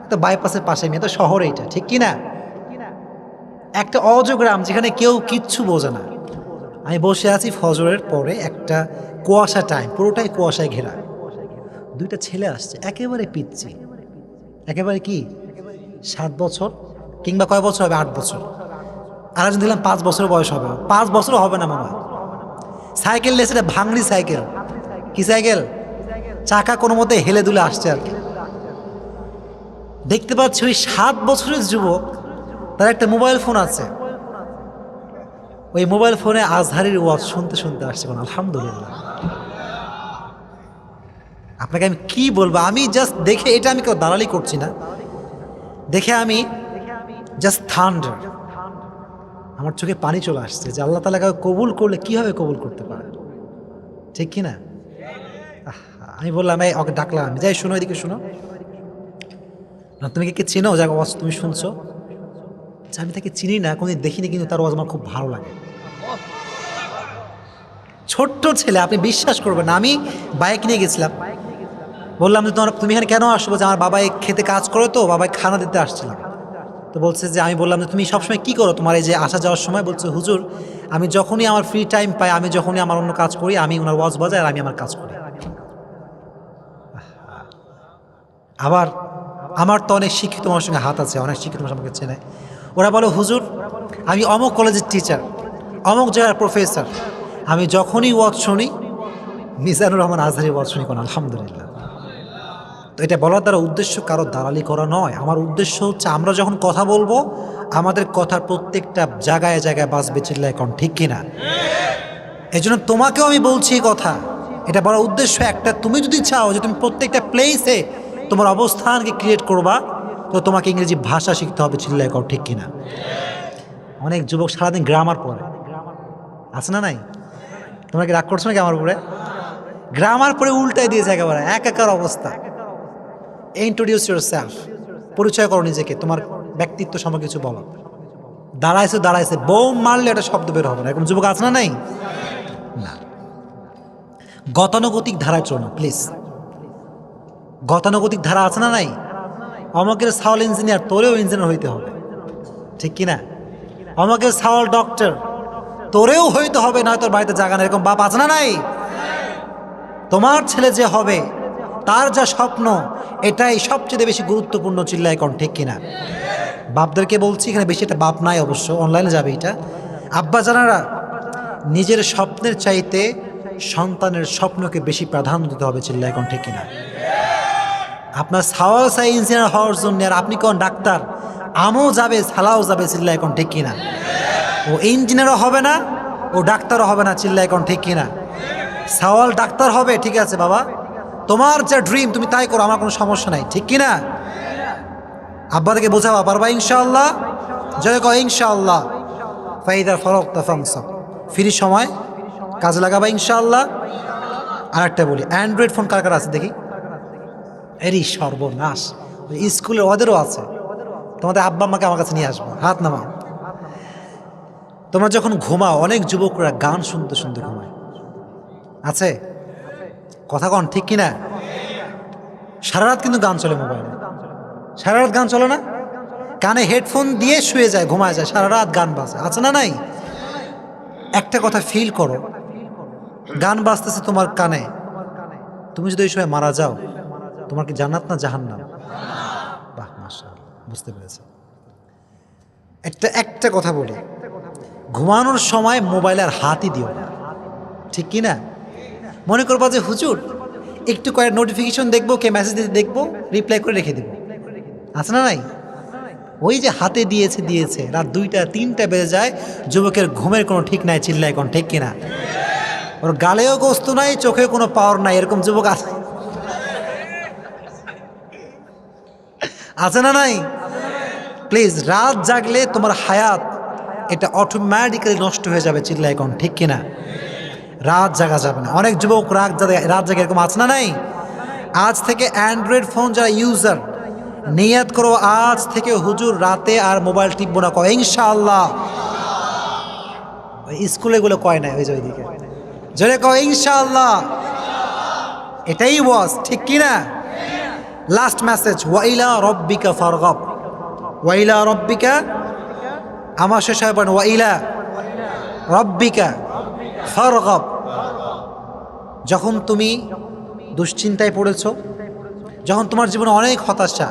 তো বাইপাসের পাশে, মেয়ে তো শহর এইটা, ঠিক কি না? একটা অজ গ্রাম যেখানে কেউ কিচ্ছু বোঝে না। আমি বসে আছি ফজরের পরে, একটা কুয়াশা টাইম, পুরোটাই কুয়াশায় ঘেরা। দুইটা ছেলে আসছে, একেবারে পিচ্ছি, একেবারে কি 7 বছর কিংবা কয় বছর হবে, 8 বছর। আর একজন দেখলাম 5 বছর বয়স হবে, 5 বছরও হবে না মনে হয়। সাইকেল লেসে, ভাঙড়ি সাইকেল। কি সাইকেল? চাকা কোনো মতে হেলে দুলে আসছে আর কি। দেখতে পাচ্ছি ওই 7 বছরের যুবক, তার একটা মোবাইল ফোন আছে, ওই মোবাইল ফোনে আজহারের ওয়াজ শুনতে শুনতে আসছে। আলহামদুলিল্লাহ। আপনাকে আমি কি বলবো, আমি জাস্ট দেখে, এটা আমি কেউ দালালি করছি না, দেখে আমি জাস্ট থান্ডার, আমার চোখে পানি চলে আসছে যে আল্লাহ তাআলা কাউকে কবুল করলে কিভাবে কবুল করতে পারে, ঠিক কি না? আমি বললাম, এই ওকে ডাকলাম, আমি যাই, শোনো, এদিকে শোনো না, তুমি কি চিনো যার ওয়াজ তুমি শুনছো? আমি তাকে চিনি না, কোনোদিন দেখিনি, কিন্তু তার ওয়াজ আমার খুব ভালো লাগে। ছোট্ট ছেলে, আপনি বিশ্বাস করবেন না, আমি বাইক নিয়ে গেছিলাম, বললাম যে তুমি এখানে কেন আসবো? যে আমার বাবাই খেতে কাজ করে, তো বাবাই খানা দিতে আসছিলাম। তো বলছে যে, আমি বললাম যে তুমি সবসময় কী করো তোমার এই যে আসা যাওয়ার সময়? বলছে, হুজুর আমি যখনই আমার ফ্রি টাইম পাই, আমি যখনই আমার অন্য কাজ করি, আমি ওনার ওয়াজ বাজাই আর আমি আমার কাজ করি। আবার আমার তো অনেক শিক্ষিত মানুষের সঙ্গে হাত আছে, অনেক শিক্ষিত মানুষ আমাকে চেনে, ওরা বলো, হুজুর আমি অমুক কলেজের টিচার, অমুক জায়গার প্রফেসর, আমি যখনই ওয়াজ শুনি মিজানুর রহমান আজহারি ওয়াজ শুনি। কোন আলহামদুলিল্লাহ। তো এটা বলার দ্বারা উদ্দেশ্য কারো দালালি করা নয়, আমার উদ্দেশ্য হচ্ছে আমরা যখন কথা বলবো আমাদের কথার প্রত্যেকটা জায়গায় জায়গায় বাজবে, চিল্লায় কোন, ঠিক কিনা? এই জন্য তোমাকেও আমি বলছি কথা, এটা বলার উদ্দেশ্য একটা, তুমি যদি চাও যে তুমি প্রত্যেকটা প্লেসে তোমার অবস্থানকে ক্রিয়েট করবা, তো তোমাকে ইংরেজি ভাষা শিখতে হবে, চিল্লায় কোন, ঠিক কিনা? অনেক যুবক সারাদিন গ্রামার পড়ে, আছে না নাই? তোমরা কি রাগ করছো নাকি আমার উপরে? গ্রামার পড়ে উল্টাই দিয়েছে একেবারে, একাকার অবস্থা। ইন্ট্রোডিউস ইউরসেলফ, পরিচয় করো নিজেকে, তোমার ব্যক্তিত্ব সম্পর্কে কিছু বলো। দাঁড়াইছে বোম মারলে একটা শব্দ বের হবে না, এরকম যুবক আছে না নাই? না, গতানুগতিক ধারায় চলো না প্লিজ। গতানুগতিক ধারা আছে না নাই? অমকের সাওয়াল ইঞ্জিনিয়ার, তোরেও ইঞ্জিনিয়ার হইতে হবে, ঠিক কিনা? অমকের সাওয়াল ডক্টর, তোরেও হইতে হবে, নয় তোর বাড়িতে জায়গা না, এরকম বাপ আছে না নাই? তোমার ছেলে যে হবে, তার যা স্বপ্ন, এটাই সবচেয়ে বেশি গুরুত্বপূর্ণ, চিল্লায় কোন, ঠিক কিনা? বাপদেরকে বলছি, এখানে বেশি একটা বাপ নাই অবশ্য, অনলাইনে যাবে এটা। আব্বা জানারা, নিজের স্বপ্নের চাইতে সন্তানের স্বপ্নকে বেশি প্রাধান্য দিতে হবে, চিল্লায় কোন, ঠিক কিনা? আপনার সাওয়াল সাই ইঞ্জিনিয়ার হওয়ার জন্য, আর আপনি কোন ডাক্তার, আমও যাবে সালাও যাবে, চিল্লায় কোন, ঠিক কিনা? ও ইঞ্জিনিয়ারও হবে না, ও ডাক্তারও হবে না, চিল্লায় কোন, ঠিক কিনা? সাওয়াল ডাক্তার হবে, ঠিক আছে বাবা, তোমার যা ড্রিম তুমি তাই করো, আমার কোনো সমস্যা নাই, ঠিক কিনা? আব্বাকে বোঝাবা, পারবা ইনশাআল্লাহ? জয় কয় ইনশাআল্লাহ। ফাইদা ফরক ফানসাব, ফ্রি সময় কাজে লাগাবা ইনশাআল্লাহ। আর একটা বলি, অ্যান্ড্রয়েড ফোন কার কার আছে দেখি? এরই সর্বনাশ, স্কুলের ওদেরও আছে, তোমাদের আব্বা আম্মাকে আমার কাছে নিয়ে আসবো, হাত নামাও। তোমরা যখন ঘুমাও, অনেক যুবকরা গান শুনতে শুনতে ঘুমায়, আছে? কথা কন, ঠিক কিনা? সারা রাত কিন্তু গান চলে মোবাইলে, সারা রাত গান চলে না? কানে হেডফোন দিয়ে শুয়ে যায়, ঘুমায় যায়, সারা রাত গান বাজে, আছে না নাই? একটা কথা ফিল করো, গান বাজতেছে তোমার কানে, তুমি যদি ওই সময় মারা যাও, তোমার কি জান্নাত না জাহান্নাম? বাহ, মাশাআল্লাহ, বুঝতে পেরেছি। একটা কথা বলি, ঘুমানোর সময় মোবাইলে আর হাতই দিও না, ঠিক কি না? মনে করবা যে হুজুর একটু কয়েক নোটিফিকেশন দেখবো, কে মেসেজ দিতে দেখবো, রিপ্লাই করে রেখে দেবো, আছে না নাই? ওই যে হাতে দিয়েছে, রাত 2টা 3টা বেজে যায়, যুবকের ঘুমের কোনো ঠিক নাই, চিল্লায় কোন, ঠিক কিনা? ওর গালেও গোস্ত নাই, চোখেও কোনো পাওয়ার নাই, এরকম যুবক আছে, আছে না নাই? প্লিজ, রাত জাগলে তোমার হায়াত এটা অটোমেটিক্যালি নষ্ট হয়ে যাবে, চিল্লায় কোন, ঠিক কিনা? রাত জাগা যাবে না। অনেক যুবক রাত জাগে, এরকম আছে না নাই? আজ থেকে অ্যান্ড্রয়েড ফোন যারা ইউজার, নিয়াত করো আজ থেকে হুজুর রাতে আর মোবাইল টিপবো না, কয় ইনশাআল্লাহ। স্কুলে গুলো কয় না, ওই যে ওইদিকে জোরে কয় ইনশাআল্লাহ। এটাই ওয়াজ, ঠিক কিনা? লাস্ট মেসেজ, ওয়াইলা রব্বিকা ফারগাব, ওয়াইলা রব্বিকা, আমার শেষ হয় বলেন, ওয়াইলা রব্বিকা ফারগাব। যখন তুমি দুশ্চিন্তায় পড়েছ, যখন তোমার জীবনে অনেক হতাশা,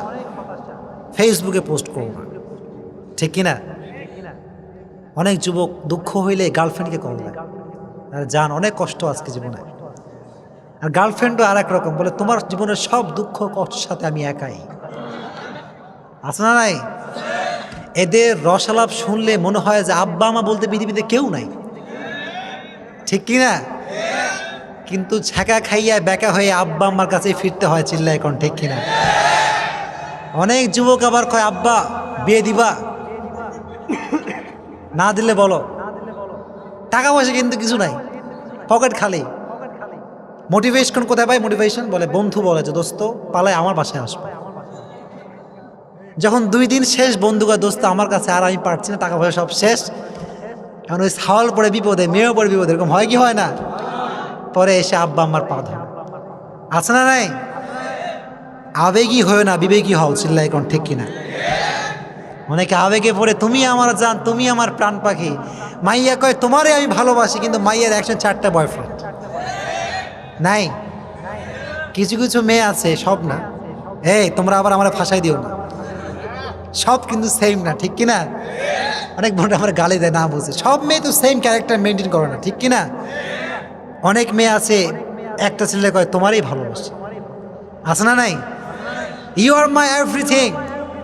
ফেসবুকে পোস্ট করো না, ঠিক কিনা? অনেক যুবক দুঃখ হইলে গার্লফ্রেন্ডকে কল দেয়, আর জান অনেক কষ্ট আজকে জীবনে, আর গার্লফ্রেন্ডও আর এক রকম বলে, তোমার জীবনের সব দুঃখ কষ্টের সাথে আমি একাই। আছে না নাই? এদের রসালাপ শুনলে মনে হয় যে আব্বা আমা বলতে পৃথিবীতে কেউ নাই, ঠিক কি না? কিন্তু ছ্যাঁকা খাইয়া বেকা হয়ে আব্বা আম্মার কাছে ফিরতে হয়, চিল্লা এখন ঠিক কিনা? অনেক যুবক আবার কয় আব্বা বিয়ে দিবা, না দিলে বলো। টাকা পয়সা কিন্তু কিছু নাই, পকেট খালি। মোটিভেশন কোথায় পাই? মোটিভেশন বলে বন্ধু বলে যে দোস্ত পালায় আমার বাসায় আসবে। যখন 2 দিন শেষ, বন্ধু কয় দোস্ত আমার কাছে আর আমি পারছি না, টাকা পয়সা সব শেষ। এখন ওই ছাওয়াল পড়ে বিপদে, মেয়েও পড়ে বিপদে, এরকম হয় কি হয় না? পরে এসে আব্বা আম্মার পা ধরে। আছে না নাই? আবেগী হয়ে না, বিবেকী হও, চিল্লা এখন ঠিক কিনা? অনেকে আবেগে পড়ে তুমি আমার জান, তুমি আমার প্রাণ পাখি। মাইয়া কয় তোমারে আমি ভালোবাসি, কিন্তু মাইয়ার 104টা বয়ফ্রেন্ড নাই। কিছু কিছু মেয়ে আছে, সব না, এই তোমরা আবার আমার ফাঁসাই দিও না, সব কিন্তু সেম না, ঠিক কিনা? অনেক বোন আমার গালি দেয় না বুঝে, সব মেয়ে তো সেম ক্যারেক্টার মেনটেন করে না, ঠিক কিনা? অনেক মেয়ে আছে একটা ছেলে কয় তোমারই ভালোবাসি। আছে না নাই? ইউ আর মাই এভরিথিং,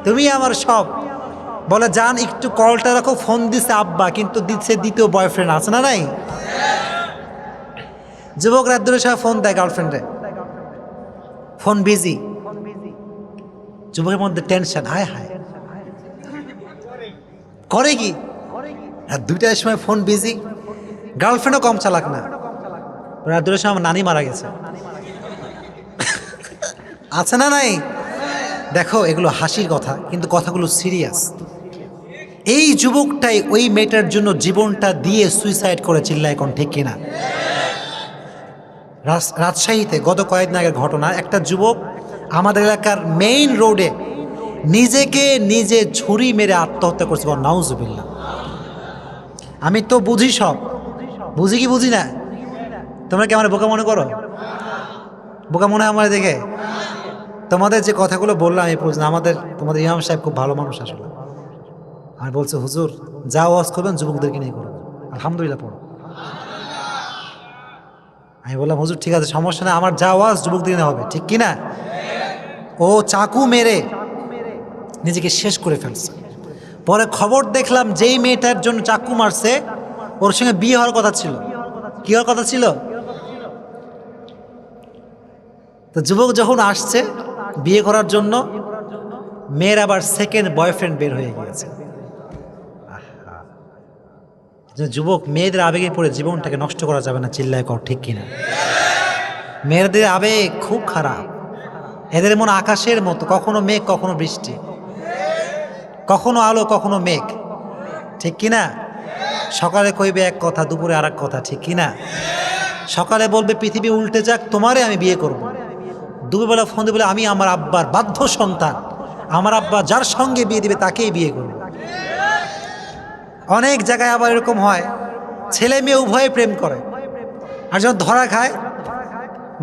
তুমি আমার সব। বলে যান একটু কলটা রাখো, ফোন দিছে আব্বা, কিন্তু দিচ্ছে দ্বিতীয় বয়ফ্রেন্ড। আছে না নাই? যুবক রাত ধরে সবাই ফোন দেয় গার্লফ্রেন্ডে, ফোন বিজি। যুবকের মধ্যে টেনশন, হায় হায় করে কি? রাত 2টার সময় ফোন বিজি, গার্লফ্রেন্ডও কম চালাক না। রাত 2টার সময় আমার নানি মারা গেছে। আছে না নাই? দেখো এগুলো হাসির কথা, কিন্তু কথাগুলো সিরিয়াস। এই যুবকটাই ওই মেয়েটার জন্য জীবনটা দিয়ে সুইসাইড করে, চিল্লা এখন ঠিক কিনা? রাজশাহীতে গত কয়েকদিন আগের ঘটনা, একটা যুবক আমাদের এলাকার মেইন রোডে নিজেকে নিজে ছুরি মেরে আত্মহত্যা করছে। নাউজুবিল্লাহ। আমি তো বুঝি, সব বুঝি কি বুঝি না? তোমরা কি আমার বোকা মনে করো? বোকা মনে হয় আমার দেখে? তোমাদের যে কথাগুলো বললাম এই প্রশ্ন, তোমাদের ইমাম সাহেব খুব ভালো মানুষ আসলে। আমি বলছে হুজুর যা ওয়াজ করবেন যুবকদেরকে নিয়ে করবেন, আলহামদুলিল্লাহ পড়ো। আমি বললাম হুজুর ঠিক আছে, সমস্যা না, আমার যা ওয়াজ যুবকদের নিয়ে হবে, ঠিক কিনা? ও চাকু মেরে নিজেকে শেষ করে ফেলছে। পরে খবর দেখলাম যেই মেয়েটার জন্য চাকু মারছে ওর সঙ্গে বিয়ে হওয়ার কথা ছিল। কি হওয়ার কথা ছিল? তো যুবক যখন আসছে বিয়ে করার জন্য, মেয়ের আবার সেকেন্ড বয়ফ্রেন্ড বের হয়ে গিয়েছে। যুবক, মেয়েদের আবেগে পড়ে জীবনটাকে নষ্ট করা যাবে না, চিল্লায় কর ঠিক কিনা? মেয়েদের আবেগ খুব খারাপ, এদের মন আকাশের মতো, কখনো মেঘ কখনো বৃষ্টি, কখনো আলো কখনো মেঘ, ঠিক কিনা? সকালে কইবে এক কথা, দুপুরে আর এক কথা, ঠিক কিনা? সকালে বলবে পৃথিবী উল্টে যাক, তোমারে আমি বিয়ে করব। দুপুরবেলা ফোন দিয়ে বলে আমি আমার আব্বার বাধ্য সন্তান, আমার আব্বা যার সঙ্গে বিয়ে দিবে তাকেই বিয়ে করব। অনেক জায়গায় আবার এরকম হয়, ছেলে মেয়ে উভয়ে প্রেম করে, আর যখন ধরা খায়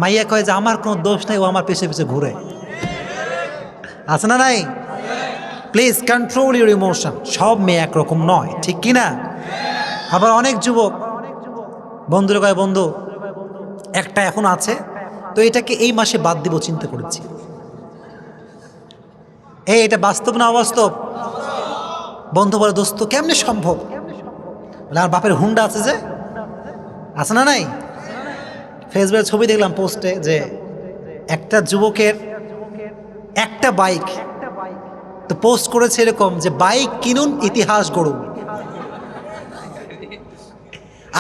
মাইয়া কয় যে আমার কোনো দোষ নাই, ও আমার পেছনে পেছনে ঘুরে। আছে না নাই? Please control your emotion. সব মেয়ে একরকম নয়, ঠিক কিনা? আবার অনেক যুবক বন্ধুরা কয় বন্ধু একটা এখন আছে, তো এটাকে এই মাসে বাদ দিব চিন্তা করেছি। এটা বাস্তব না অবাস্তব? বন্ধু বলে দোস্ত কেমনে সম্ভব? বলে আমার বাপের হুন্ডা আছে, যে আছে না নাই? ফেসবুকে ছবি দেখলাম পোস্টে, যে একটা যুবকের একটা বাইক, তো পোস্ট করেছে এরকম যে বাইক কিনুন ইতিহাস গড়ুন।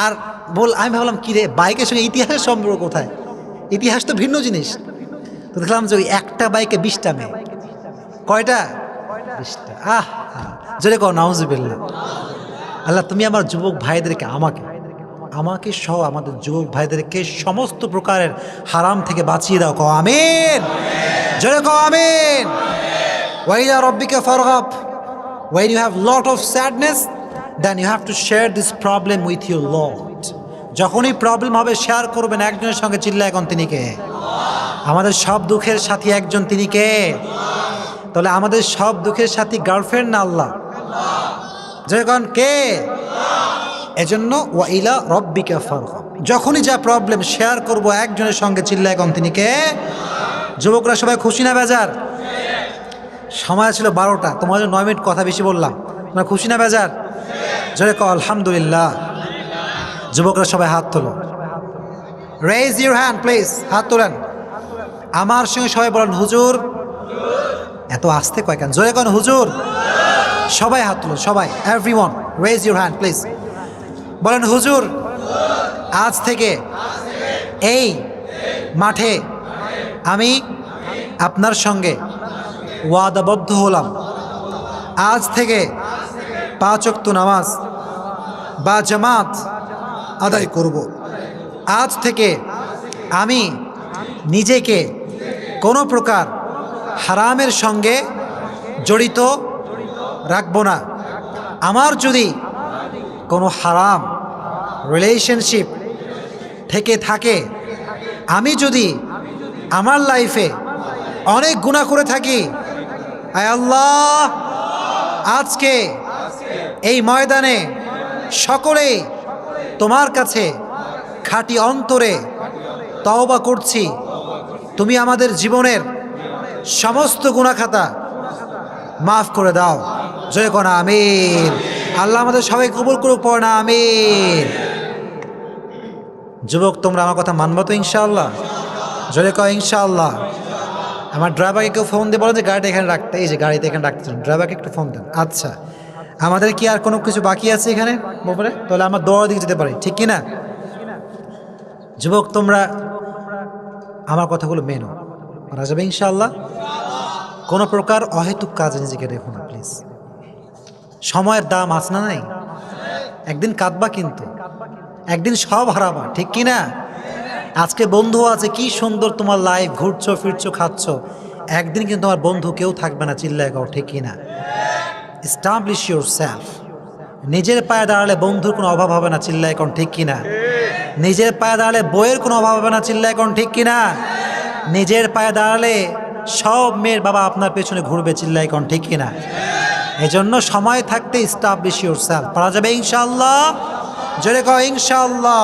আর আমি ভাবলাম কি রে, বাইকের সঙ্গে ইতিহাসের সম্পর্ক কোথায়? ইতিহাস তো ভিন্ন জিনিস। তো দেখলাম যে ওই একটা বাইকে 20টা মেয়ে। কয়টা? 20টা। জোরে কও নাউজুবিল্লাহ। আল্লাহ তুমি আমার যুবক ভাইদেরকে, আমাকে সহ আমাদের যুবক ভাইদেরকে সমস্ত প্রকারের হারাম থেকে বাঁচিয়ে দাও। কও আমিন। জোরে কও আমিন। ওয়াইলা রাব্বিকা ফারগাব। When you have lot of sadness, then you have to share this problem with your Lord. যখনই প্রবলেম হবে শেয়ার করবেন একজনের সঙ্গে, চিল্লা এখন তিনি কে? আমাদের সব দুঃখের সাথী একজন, তিনি কে? তাহলে আমাদের সব দুঃখের সাথী গার্লফ্রেন্ড না আল্লাহ? যখন কে? এজন্য ওয়াইলা রাব্বিকা ফারগাব, যখনই যা প্রবলেম শেয়ার করব একজনের সঙ্গে, চিল্লা এখন তিনি কে? যুবকরা সবাই খুশি না বেজার? সময় ছিল 12টা, তোমাদের 9 মিনিট কথা বেশি বললাম। তোমরা খুশি না বেজার? জোরে কও আলহামদুলিল্লাহ। যুবকরা সবাই হাত তোলো, রেজ ইউর হ্যান্ড প্লিজ, হাত তোলেন। আমার সঙ্গে সবাই বলেন হুজুর। এত আস্তে কয় কেন? জোরে কেন হুজুর? সবাই হাত তুলুন, সবাই, everyone raise your hand please. বলেন হুজুর, আজ থেকে এই মাঠে আমি আপনার সঙ্গে ওয়াদাবদ্ধ হলাম, আজ থেকে 5 ওয়াক্ত নামাজ বা জামাত আদায় করব। আজ থেকে আমি নিজেকে কোনো প্রকার হারামের সঙ্গে জড়িত রাখব না। আমার যদি কোনো হারাম রিলেশনশিপ থেকে থাকে, আমি যদি আমার লাইফে অনেক গুনাহ করে থাকি, আয় আল্লাহ, আজকে এই ময়দানে সকলেই তোমার কাছে খাঁটি অন্তরে তওবা করছি, তুমি আমাদের জীবনের সমস্ত গুনাহ খাতা মাফ করে দাও। জয় কোন আমিন। আল্লাহ আমাদের সবাই কবুল করুক, পড় না আমিন। যুবক, তোমরা আমার কথা মানবো তো ইনশাআল্লাহ? জয় কয় ইনশাআল্লাহ। আমার ড্রাইভারকে কেউ ফোন দিয়ে বলো যে গাড়িটা এখানে রাখতে, এই যে গাড়িতে এখানে রাখতে, ড্রাইভারকে একটু ফোন দেন। আচ্ছা, আমাদের কি আর কোনো কিছু বাকি আছে এখানে বলে? তাহলে আমরা দৌড়ার দিকে যেতে পারি, ঠিক কিনা? যুবক, তোমরা আমার কথাগুলো মেনো, করা যাবে ইনশাআল্লাহ। কোনো প্রকার অহেতুক কাজে নিজেকে রেখো না প্লিজ। সময়ের দাম আছে না নাই? একদিন কাঁদবা, কিন্তু একদিন সব হারাবা, ঠিক কিনা? আজকে বন্ধু আছে, কি সুন্দর তোমার লাইফ, ঘুরছো ফিরছো খাচ্ছো, একদিন কিন্তু তোমার বন্ধু কেউ থাকবে না, চিল্লায় গাও, ঠিক কিনা? Establish your self. নিজের পায়ে দাঁড়ালে বন্ধুর কোনো অভাব হবে না, চিল্লায় কোন, ঠিক কিনা? নিজের পায়ে দাঁড়ালে বইয়ের কোনো অভাব হবে না, চিল্লায় কোন, ঠিক কিনা? নিজের পায়ে দাঁড়ালে সব মেয়ের বাবা আপনার পেছনে ঘুরবে, চিল্লায় কোন, ঠিক কিনা? এই জন্য সময় থাকতে এস্টাবলিশ ইউর সেলফ। পারা যাবে ইনশাআল্লাহ? জোরে কও ইনশাআল্লাহ।